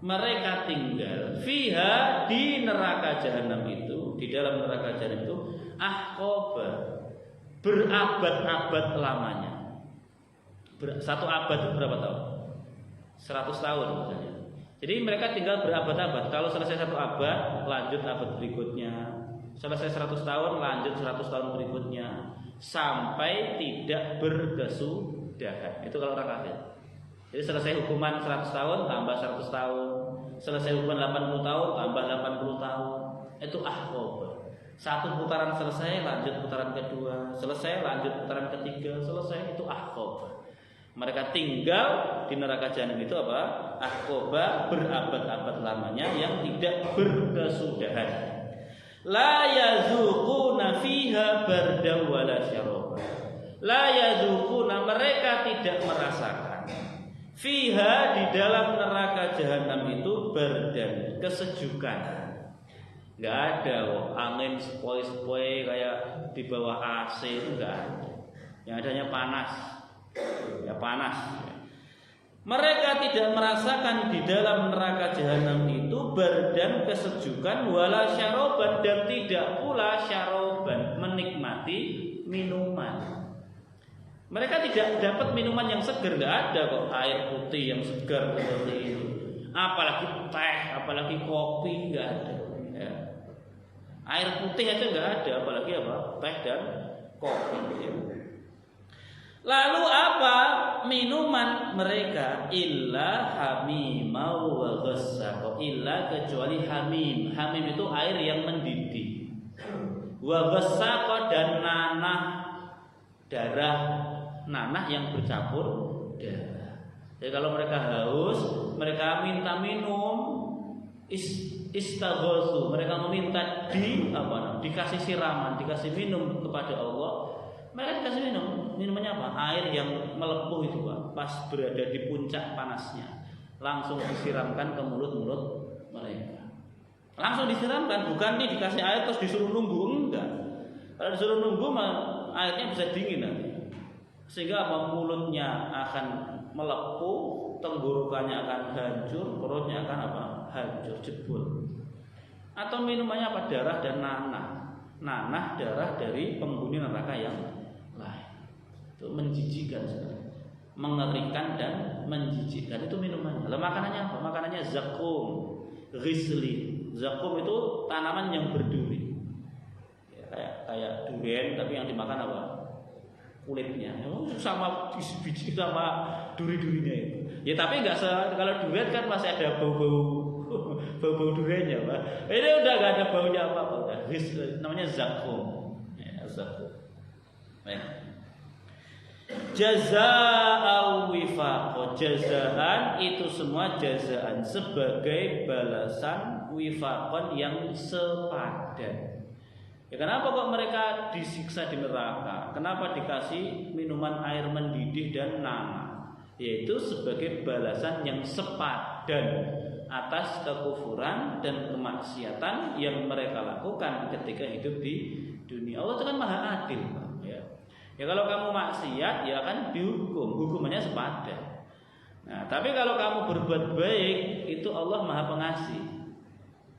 mereka tinggal fiha, di neraka jahanam itu, di dalam neraka jahanam itu ahqaba, berabad-abad lamanya. Satu abad itu berapa tahun? 100 tahun misalnya. Jadi mereka tinggal berabad-abad. Kalau selesai satu abad, lanjut abad berikutnya. Selesai 100 tahun, lanjut 100 tahun berikutnya, sampai tidak berkesudahan. Itu kalau orang kafir. Jadi selesai hukuman 100 tahun, tambah 100 tahun. Selesai hukuman 80 tahun, tambah 80 tahun. Itu ahqab. Satu putaran selesai, lanjut putaran kedua. Selesai, lanjut putaran ketiga. Selesai, itu ahqab. Mereka tinggal di neraka jahanam itu apa? Ahqaba, berabad-abad lamanya yang tidak berkesudahan. La yazuquna fiha barda wala syaraba. La yazuquna, mereka tidak merasakan fiha, di dalam neraka jahanam itu bardan, kesejukan. Enggak ada angin sepoi-sepoi kayak di bawah AC, itu enggak ada. Yang adanya panas. Ya panas. Mereka tidak merasakan di dalam neraka jahanam itu bardan, kesejukan, wala syaroban, dan tidak pula syaroban, menikmati minuman. Mereka tidak dapat minuman yang segar, nggak ada kok air putih yang segar seperti itu. Apalagi teh, apalagi kopi, nggak ada. Ya. Air putih aja nggak ada, apalagi apa? Teh dan kopi. Ya. Lalu apa minuman mereka? Illa hamimau wa ghassaq. Illa, kecuali hamim. Hamim itu air yang mendidih. Wa ghassaq, dan nanah, darah, nanah yang bercampur darah. Jadi kalau mereka haus, mereka minta minum, istaghatsu, mereka meminta dikasih siraman, dikasih minum kepada Allah. Mereka dikasih minum. Minumannya apa? Air yang melepuh itu, Pak. Pas berada di puncak panasnya, langsung disiramkan ke mulut-mulut mereka. Langsung disiramkan, bukan nih dikasih air terus disuruh nunggu, enggak. Kalau disuruh nunggu airnya bisa dingin nanti. Sehingga apa? Mulutnya akan melepuh, tenggorokannya akan hancur, perutnya akan apa? Hancur, jebol. Atau minumannya apa? Darah dan nanah. Nanah, darah dari penghuni neraka yang lain. Itu menjijikkan sekali, mengerikan dan menjijikkan. Itu minumannya. Lalu makanannya apa? Makanannya zakum, ghislin. Zakum itu tanaman yang berduri, ya, kayak durian, tapi yang dimakan apa? Kulitnya. Sama biji sama duri-durinya itu. Ya tapi nggak kalau durian kan masih ada bau duriannya, Pak. Ini udah nggak ada baunya apa-apa. Udah namanya zakum. Ya, zakum. Baik. Jazaa wifaq. Jazaan itu semua jazaan sebagai balasan wifaqan yang sepadan. Ya kenapa kok mereka disiksa di neraka? Kenapa dikasih minuman air mendidih dan nanah? Yaitu sebagai balasan yang sepadan atas kekufuran dan kemaksiatan yang mereka lakukan ketika hidup di dunia. Allah itu kan maha adil, Pak. Ya kalau kamu maksiat, ya akan dihukum, hukumannya sepadan. Nah, tapi kalau kamu berbuat baik, itu Allah maha pengasih.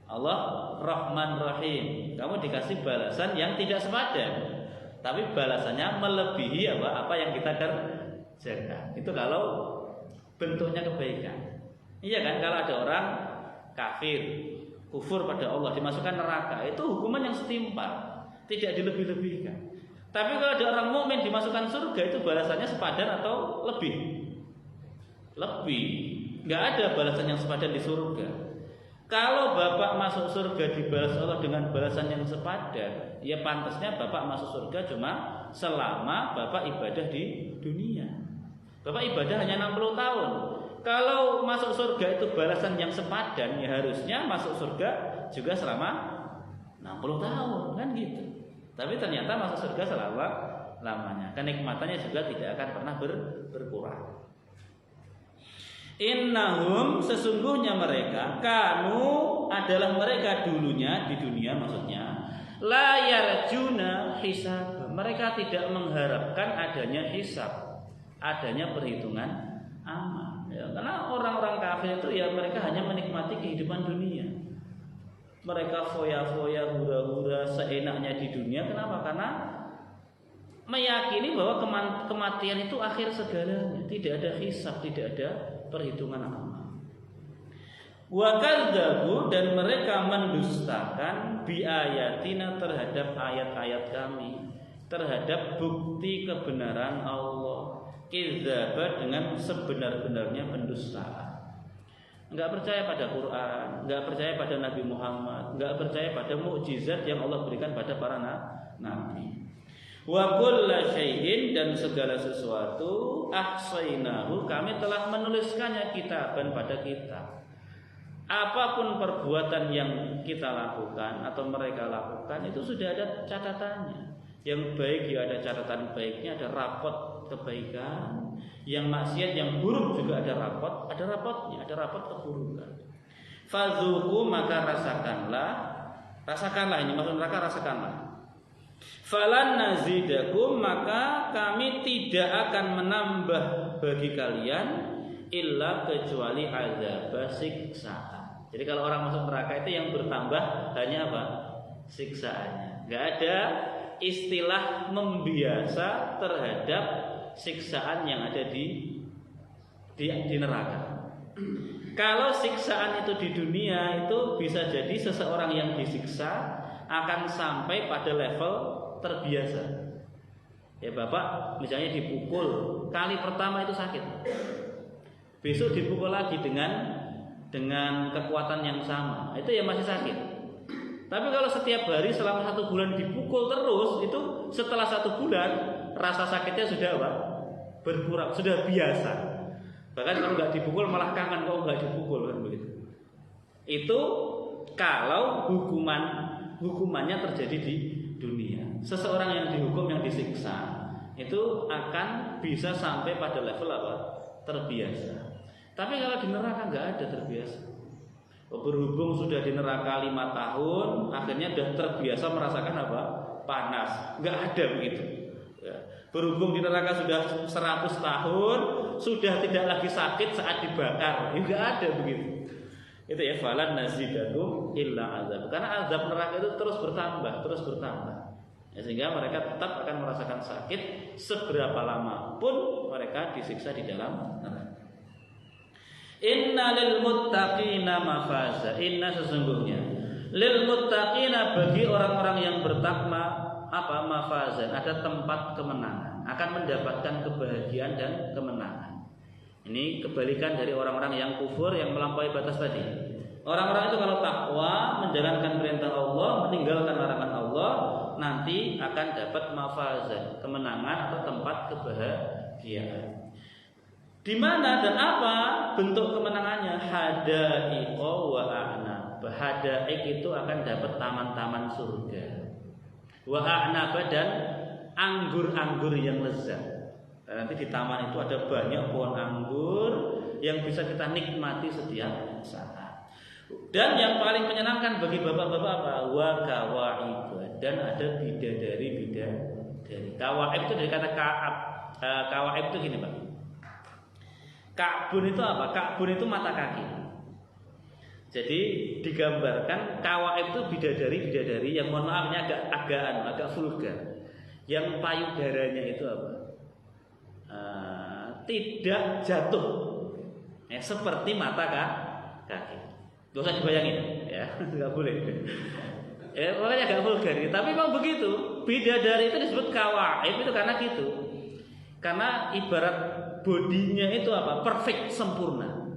Allah Rahman Rahim. Kamu dikasih balasan yang tidak sepadan, tapi balasannya melebihi apa yang kita kerjakan. Itu kalau bentuknya kebaikan. Iya kan, kalau ada orang kafir, kufur pada Allah, dimasukkan neraka, itu hukuman yang setimpal, tidak dilebih-lebihkan. Tapi kalau ada orang mukmin dimasukkan surga, itu balasannya sepadan atau lebih? Lebih. Enggak ada balasan yang sepadan di surga. Kalau bapak masuk surga dibalas Allah dengan balasan yang sepadan, ya pantasnya bapak masuk surga cuma selama bapak ibadah di dunia. Bapak ibadah hanya 60 tahun. Kalau masuk surga itu balasan yang sepadan, ya harusnya masuk surga juga selama 60 tahun, kan gitu. Tapi ternyata masuk surga selama lamanya. Kenikmatannya juga tidak akan pernah berkurang. Innahum, sesungguhnya mereka, kanu adalah mereka dulunya di dunia maksudnya, la yarjuna hisab. Mereka tidak mengharapkan adanya hisab, adanya perhitungan amal. Ya, karena orang-orang kafir itu ya mereka hanya menikmati kehidupan dunia. Mereka foya-foya, hura-hura seenaknya di dunia. Kenapa? Karena meyakini bahwa kematian itu akhir segalanya. Tidak ada hisab, tidak ada perhitungan amal. Wa kadzabu, dan mereka mendustakan bi ayatina, terhadap ayat-ayat kami, terhadap bukti kebenaran Allah. Kidzaba, dengan sebenar-benarnya pendustaan. Enggak percaya pada Quran, enggak percaya pada Nabi Muhammad, enggak percaya pada mukjizat yang Allah berikan pada para nabi. Wa kulla syai'in, dan segala sesuatu ahsainahu, kami telah menuliskannya kitaban pada kitab. Apapun perbuatan yang kita lakukan atau mereka lakukan itu sudah ada catatannya. Yang baik ya ada catatan baiknya, ada rapot kebaikan. Yang maksiat, yang buruk juga ada rapotnya, ada rapot keburukan. Fadzuqu, maka rasakanlah ini maksud neraka, rasakanlah. Falan nazidakum, maka kami tidak akan menambah bagi kalian illa kecuali azab, siksaan. Jadi kalau orang masuk neraka itu yang bertambah hanya apa? Siksaannya. Enggak ada istilah membiasa terhadap siksaan yang ada di neraka. Kalau siksaan itu di dunia itu bisa jadi seseorang yang disiksa akan sampai pada level terbiasa. Ya bapak misalnya dipukul kali pertama itu sakit, besok dipukul lagi dengan kekuatan yang sama, itu ya masih sakit. Tapi kalau setiap hari selama 1 bulan dipukul terus, itu setelah 1 bulan rasa sakitnya sudah apa? Berkurang, sudah biasa. Bahkan kalau nggak dipukul malah kangen kok nggak dipukul, kan begitu. Itu kalau hukumannya terjadi di dunia. Seseorang yang dihukum, yang disiksa, itu akan bisa sampai pada level apa? Terbiasa. Tapi kalau di neraka nggak ada terbiasa. Berhubung sudah di neraka 5 tahun, akhirnya sudah terbiasa merasakan apa? Panas. Nggak ada begitu. Ya. Berhubung di neraka sudah 100 tahun, sudah tidak lagi sakit saat dibakar. Nggak ada begitu. Itu ya, falan nazidakum illa azab. Karena azab neraka itu terus bertambah. Ya, sehingga mereka tetap akan merasakan sakit seberapa lama pun mereka disiksa di dalam neraka. Inna lil muttaqina mafaza. Inna, sesungguhnya lil muttaqina, bagi orang-orang yang bertakwa, apa? Mafazan, ada tempat kemenangan, akan mendapatkan kebahagiaan dan kemenangan. Ini kebalikan dari orang-orang yang kufur, yang melampaui batas tadi. Orang-orang itu kalau takwa, menjalankan perintah Allah, meninggalkan larangan Allah, nanti akan dapat mafazan, kemenangan atau tempat kebahagiaan. Di mana dan apa bentuk kemenangannya? Hadaiqa wa a'nab. Hadaik itu akan dapat taman-taman surga. Wa a'nab, dan anggur-anggur yang lezat. Dan nanti di taman itu ada banyak pohon anggur yang bisa kita nikmati setiap saat. Dan yang paling menyenangkan bagi bapak-bapak apa? Wa kawaib, dan ada bidadari. Kawaib itu dari kata ka'ab. Kawaib itu gini, Pak. Ka'bun itu apa? Ka'bun itu mata kaki. Jadi digambarkan kawaib itu bidadari yang mohon maaf ini agak vulgar. Yang payudaranya itu apa? Tidak jatuh. Ya, seperti mata kaki. Gak usah dibayangin, ya, nggak boleh. Ya, makanya agak vulgar. Tapi memang begitu. Bidadari itu disebut kawaib itu karena gitu. Karena ibarat bodinya itu apa? Perfect, sempurna,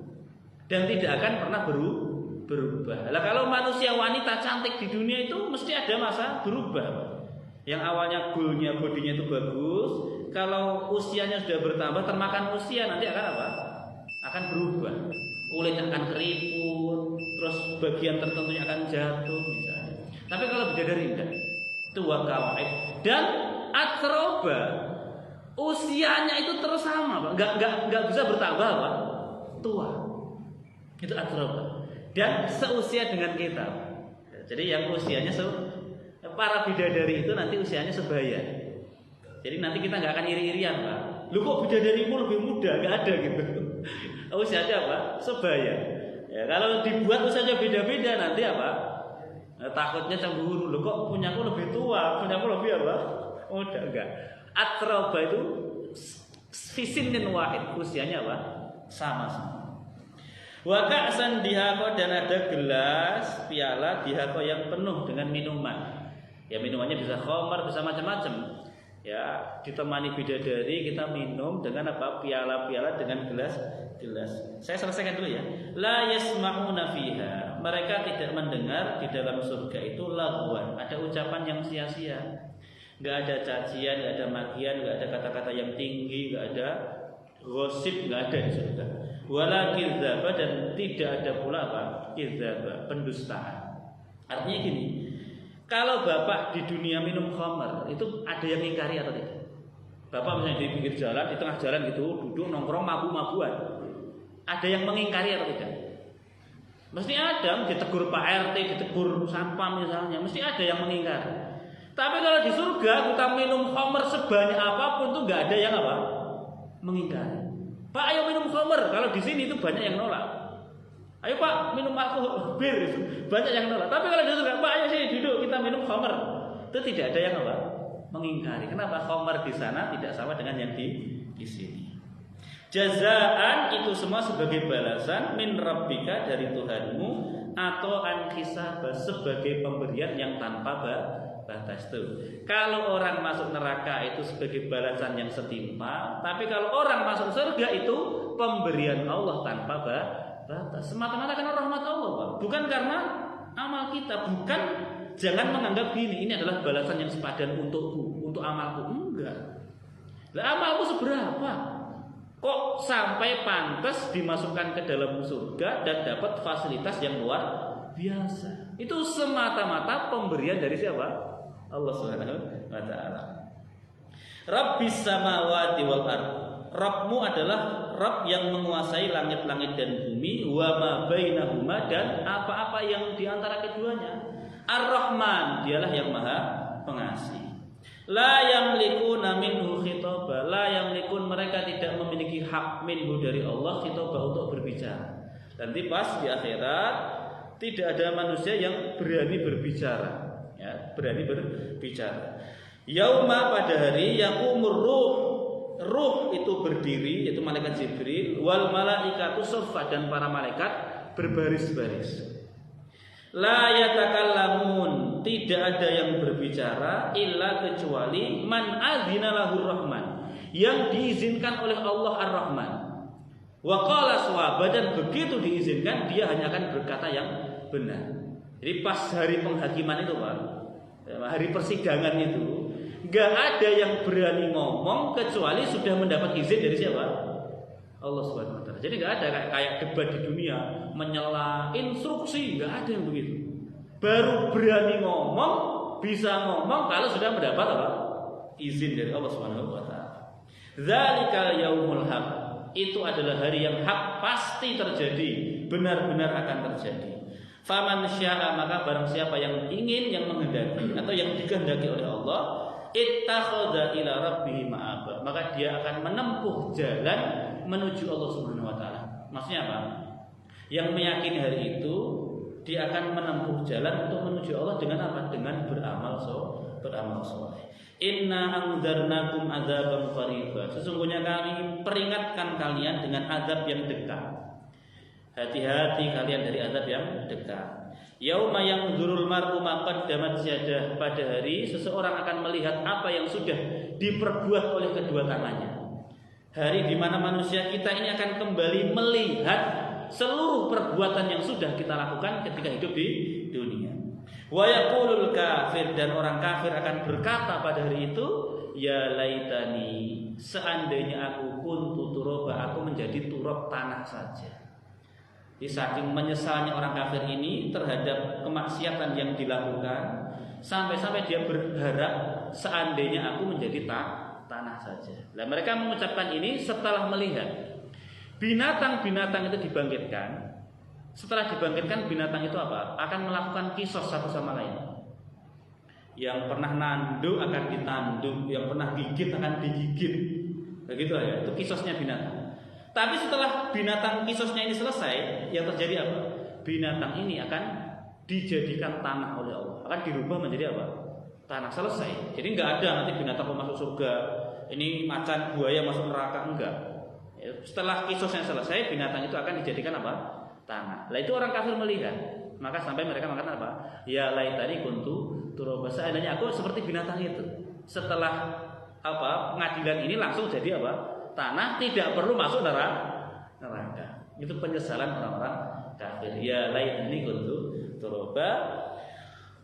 dan tidak akan pernah berubah. berubah. Lah kalau manusia wanita cantik di dunia itu mesti ada masa berubah, Pak. Yang awalnya goalnya bodinya itu bagus, kalau usianya sudah bertambah termakan usia nanti akan apa? Akan berubah. Kulit akan keriput, terus bagian tertentunya akan jatuh misalnya. Tapi kalau bidadari enggak. Tua kawaib dan atroba usianya itu terus sama, Pak. Enggak bisa bertambah, Pak. Tua. Itu atroba. Dan seusia dengan kita. Jadi yang usianya para bidadari itu nanti usianya sebaya. Jadi nanti kita nggak akan iri-irian, Pak. Lu kok bidadarimu lebih muda? Nggak ada gitu. Usianya apa? Sebaya. Ya, kalau dibuat usianya beda-beda nanti apa? Takutnya cemburu. Lu kok punyaku lebih tua, punyaku lebih apa? Muda enggak. Atroba itu fisinin wahid, usianya apa? Sama-sama. Wa ka'san dihaqo dan ada gelas piala dihaqo yang penuh dengan minuman. Ya minumannya bisa khamar, bisa macam-macam. Ya ditemani bidadari kita minum dengan apa? Piala-piala dengan gelas. Saya selesaikan dulu ya. La yasma'una fiha. Mereka tidak mendengar di dalam surga itu lagwan. Ada ucapan yang sia-sia. Enggak ada cacian, enggak ada magian, enggak ada kata-kata yang tinggi, enggak ada gosip, enggak ada di surga. Wala kidzaba dan tidak ada pula apa? Kidzaba, pendustaan. Artinya gini, kalau bapak di dunia minum khamar itu ada yang ingkari atau tidak? Bapak misalnya di pinggir jalan, di tengah jalan gitu, duduk nongkrong mabuk-mabuan. Ada yang mengingkari atau tidak? Mesti ada, ditegur Pak RT, ditegur sampah misalnya, mesti ada yang mengingkari. Tapi kalau di surga kita minum khamar sebanyak apapun itu nggak ada yang apa? Mengingkari. Pak ayo minum khamar. Kalau di sini itu banyak yang nolak. Ayo Pak minum alkohol bir, banyak yang nolak. Tapi kalau di surga, Pak ayo sini duduk kita minum khamar. Itu tidak ada yang apa? Mengingkari. Kenapa? Khamar di sana tidak sama dengan yang di sini. Jazaan itu semua sebagai balasan min rabbika dari Tuhanmu atau an hisaba sebagai pemberian yang tanpa batas tuh. Kalau orang masuk neraka itu sebagai balasan yang setimpal, tapi kalau orang masuk surga itu pemberian Allah tanpa batas. Semata-mata karena rahmat Allah, Pak. Bukan karena amal kita, bukan. Jangan menganggap gini, ini adalah balasan yang sepadan untukku, untuk amalku. Enggak. Lah amalku seberapa? Kok sampai pantas dimasukkan ke dalam surga dan dapat fasilitas yang luar biasa? Itu semata-mata pemberian dari siapa? Allah Subhanahu wa taala. Rabbis samawati wal ardh. Rabbmu adalah Rabb yang menguasai langit-langit dan bumi, wa ma bainahuma dan apa-apa yang di antara keduanya. Ar-Rahman, dialah yang Maha Pengasih. La yamlikuna minhu khitaba. La yamlikun, mereka tidak memiliki hak minhu dari Allah khitaba untuk berbicara. Nanti pas di akhirat tidak ada manusia yang berani berbicara, ya, berani berbicara. Yauma, pada hari yaqumur ruh itu berdiri, yaitu malaikat Jibril, wal malaikatu saffa dan para malaikat berbaris-baris. La yatakallamun, tidak ada yang berbicara illa kecuali man adzina lahur rahman, yang diizinkan oleh Allah Ar-Rahman. Wa qala shawaba, dan begitu diizinkan dia hanya akan berkata yang benar. Jadi pas hari penghakiman itu, Pak, hari persidangan itu, enggak ada yang berani ngomong kecuali sudah mendapat izin dari siapa? Allah Subhanahu wa taala. Jadi enggak ada kayak debat di dunia menyela instruksi, enggak ada yang begitu. Baru berani ngomong, bisa ngomong kalau sudah mendapat apa? Izin dari Allah Subhanahu wa taala. Dzalikal yaumul haq. Itu adalah hari yang hak, pasti terjadi, benar-benar akan terjadi. Faman syaa, maka barang siapa yang ingin, yang menghendaki atau yang dikehendaki oleh Allah, ittakhadha ila rabbih ma'aba, maka dia akan menempuh jalan menuju Allah Subhanahu wa taala. Maksudnya apa? Yang meyakini hari itu dia akan menempuh jalan untuk menuju Allah dengan apa? Dengan beramal soleh. Inna anzarnakum adzaban qariba. Sesungguhnya kami peringatkan kalian dengan azab yang dekat. Hati-hati kalian dari azab yang dekat. Yauma yanzurul mar'u ma qaddamat yadah, pada hari seseorang akan melihat apa yang sudah diperbuat oleh kedua tangannya. Hari di mana manusia kita ini akan kembali melihat seluruh perbuatan yang sudah kita lakukan ketika hidup di dunia. Wa yaqulul kafir, dan orang kafir akan berkata pada hari itu, ya laitani, seandainya aku kuntu turaba, aku menjadi turab tanah saja. Di saking menyesalnya orang kafir ini terhadap kemaksiatan yang dilakukan, sampai-sampai dia berharap seandainya aku menjadi tanah saja. Nah, mereka mengucapkan ini setelah melihat binatang-binatang itu dibangkitkan. Setelah dibangkitkan, binatang itu apa? Akan melakukan kisos satu sama lain. Yang pernah nanduk akan ditanduk, yang pernah gigit akan digigit. Begitu ya, itu kisosnya binatang. Tapi setelah binatang kisosnya ini selesai, yang terjadi apa? Binatang ini akan dijadikan tanah oleh Allah, akan dirubah menjadi apa? Tanah. Selesai. Jadi nggak ada nanti binatang masuk surga, ini macan buaya masuk neraka, enggak. Setelah kisosnya selesai, binatang itu akan dijadikan apa? Tanah. Lah itu orang kafir melihat, maka sampai mereka mengatakan apa? Ya laitani kuntu turaba, seandainya aku seperti binatang itu. Setelah apa? Pengadilan ini langsung jadi apa? Tanah, tidak perlu masuk neraka. Itu penyesalan orang-orang kafir. Ya laitani kuntu turaba.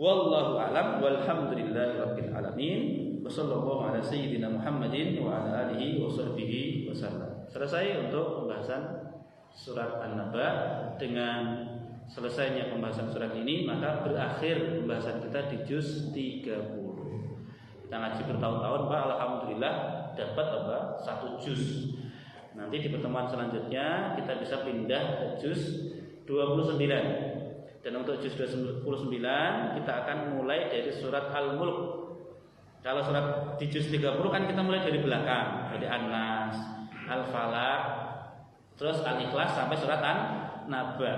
Wallahu a'lam, walhamdulillahirabbil alamin. Wassallallahu ala sayyidina Muhammadin wa ala alihi wa sahbihi wasallam. Selesai untuk pembahasan surat An-Naba. Dengan selesainya pembahasan surat ini, maka berakhir pembahasan kita di juz 30. Kita ngaji bertahun-tahun, Pak, alhamdulillah dapat apa? 1 juz. Nanti di pertemuan selanjutnya kita bisa pindah ke juz 29. Dan untuk juz 29 kita akan mulai dari surat Al-Mulk. Kalau surat di juz 30 kan kita mulai dari belakang, dari An-Nas, Al-Falaq, terus Al-Ikhlas sampai surat An-Naba.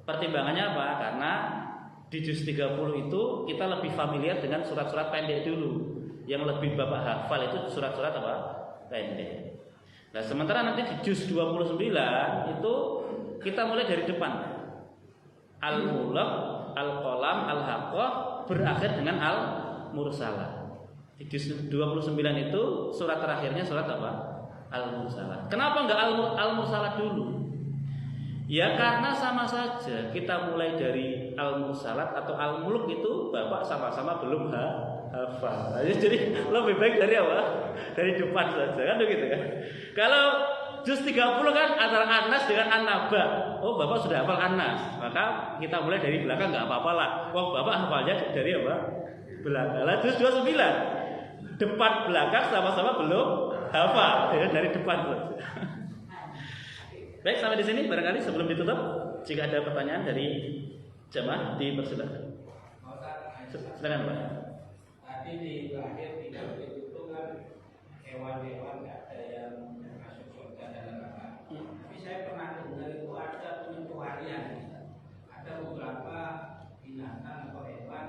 Pertimbangannya apa? Karena di juz 30 itu kita lebih familiar dengan surat-surat pendek dulu. Yang lebih Bapak hafal itu surat-surat apa? Pendek. Nah, sementara nanti di juz 29 itu kita mulai dari depan. Al-Mulk, Al-Qalam, Al-Haqqah, berakhir dengan Al-Mursalah. Di juz 29 itu surat terakhirnya surat apa? Al-Mursalah. Kenapa enggak Al-Mursalah dulu? Ya karena sama saja kita mulai dari Al-Mursalat atau Al-Mulk itu Bapak sama-sama belum hafal. Jadi lebih baik dari apa? Dari depan saja, kan begitu kan? Kalau juz 30 kan antara An-Nas dengan An-Naba. Oh, Bapak sudah hafal An-Nas, maka kita mulai dari belakang enggak apa-apa lah. Wah, Bapak hafalnya dari apa? Belakang. Lah juz 29 depan belakang sama-sama belum hafal, ya, dari depan saja. Baik, sampai di sini barangkali sebelum ditutup, jika ada pertanyaan dari jemaah dipersilakan. Silakan Pak. Tadi di akhir tidak itu kan hewan-hewan nggak ada yang masuk surga dan neraka. Tapi saya pernah dengar itu ada pengecualian. Ada beberapa binatang atau hewan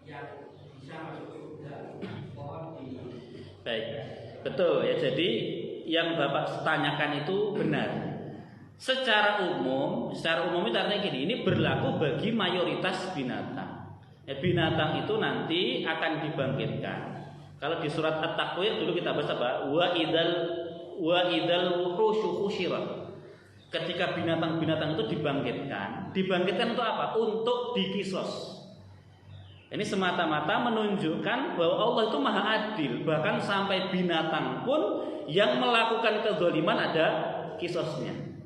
yang bisa masuk surga. Mohon di. Baik, betul ya. Jadi yang Bapak tanyakan itu benar. Secara umum itu artinya gini, ini berlaku bagi mayoritas binatang. Ya, binatang itu nanti akan dibangkitkan. Kalau di surat At-Takwir dulu kita bahas apa? Wa idal wuhusyu husyirat. Ketika binatang-binatang itu dibangkitkan untuk apa? Untuk dikisos. Ini semata-mata menunjukkan bahwa Allah itu maha adil. Bahkan sampai binatang pun yang melakukan kezaliman ada kisosnya.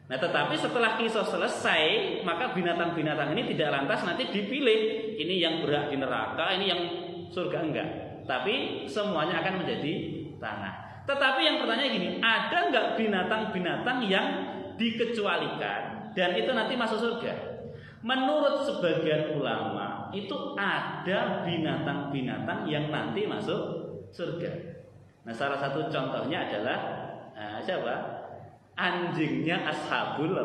Nah, tetapi setelah kisos selesai, maka binatang-binatang ini tidak lantas nanti dipilih. Ini yang berhak di neraka, ini yang surga, enggak. Tapi semuanya akan menjadi tanah. Tetapi yang pertanyaan gini, ada enggak binatang-binatang yang dikecualikan dan itu nanti masuk surga? Menurut sebagian ulama, itu ada binatang-binatang yang nanti masuk surga. Nah, salah satu contohnya adalah siapa? Anjingnya Ashabul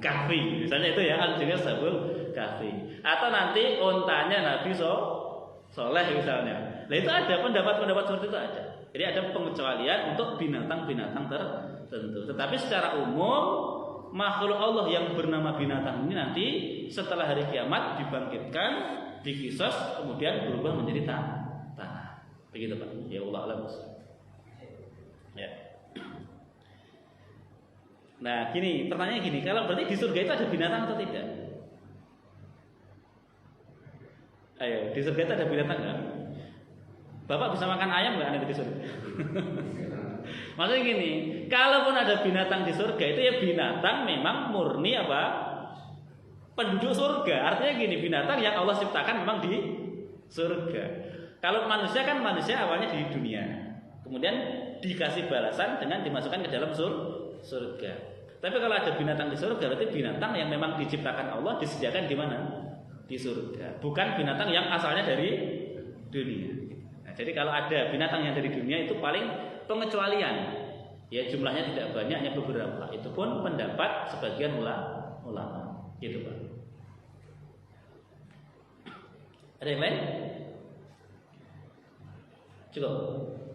Kahfi. Misalnya itu ya, anjingnya Ashabul Kahfi. Atau nanti ontanya Nabi Soleh misalnya. Nah, itu ada pendapat-pendapat seperti itu ada. Jadi ada pengecualian untuk binatang-binatang tertentu. Tetapi secara umum makhluk Allah yang bernama binatang ini nanti setelah hari kiamat dibangkitkan, dikisos, kemudian berubah menjadi tanah. Begitu Pak. Ya Allah alam. Ya. Nah, gini, pertanyaannya gini, kalau berarti di surga itu ada binatang atau tidak? Ayo, di surga itu ada binatang nggak? Bapak bisa makan ayam nggak nanti di surga? Maksudnya gini, kalaupun ada binatang di surga itu ya binatang memang murni apa? Penduduk surga. Artinya gini, binatang yang Allah ciptakan memang di surga. Kalau manusia kan manusia awalnya di dunia, kemudian dikasih balasan dengan dimasukkan ke dalam surga. Tapi kalau ada binatang di surga, berarti binatang yang memang diciptakan Allah disediakan di mana? Di surga. Bukan binatang yang asalnya dari dunia. Nah, jadi kalau ada binatang yang dari dunia itu paling pengecualian. Ya jumlahnya tidak banyak, hanya beberapa. Itu pun pendapat sebagian ulama. Gitu Pak. Ada yang lain? Cukup.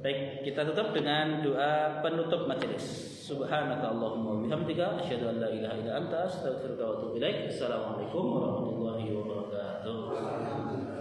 Baik, kita tutup dengan doa penutup majelis. Subhanakallahumma wa bihamdika asyhadu an la ilaha illa anta astaghfiruka wa atubu ilaik. Assalamualaikum warahmatullahi wabarakatuh.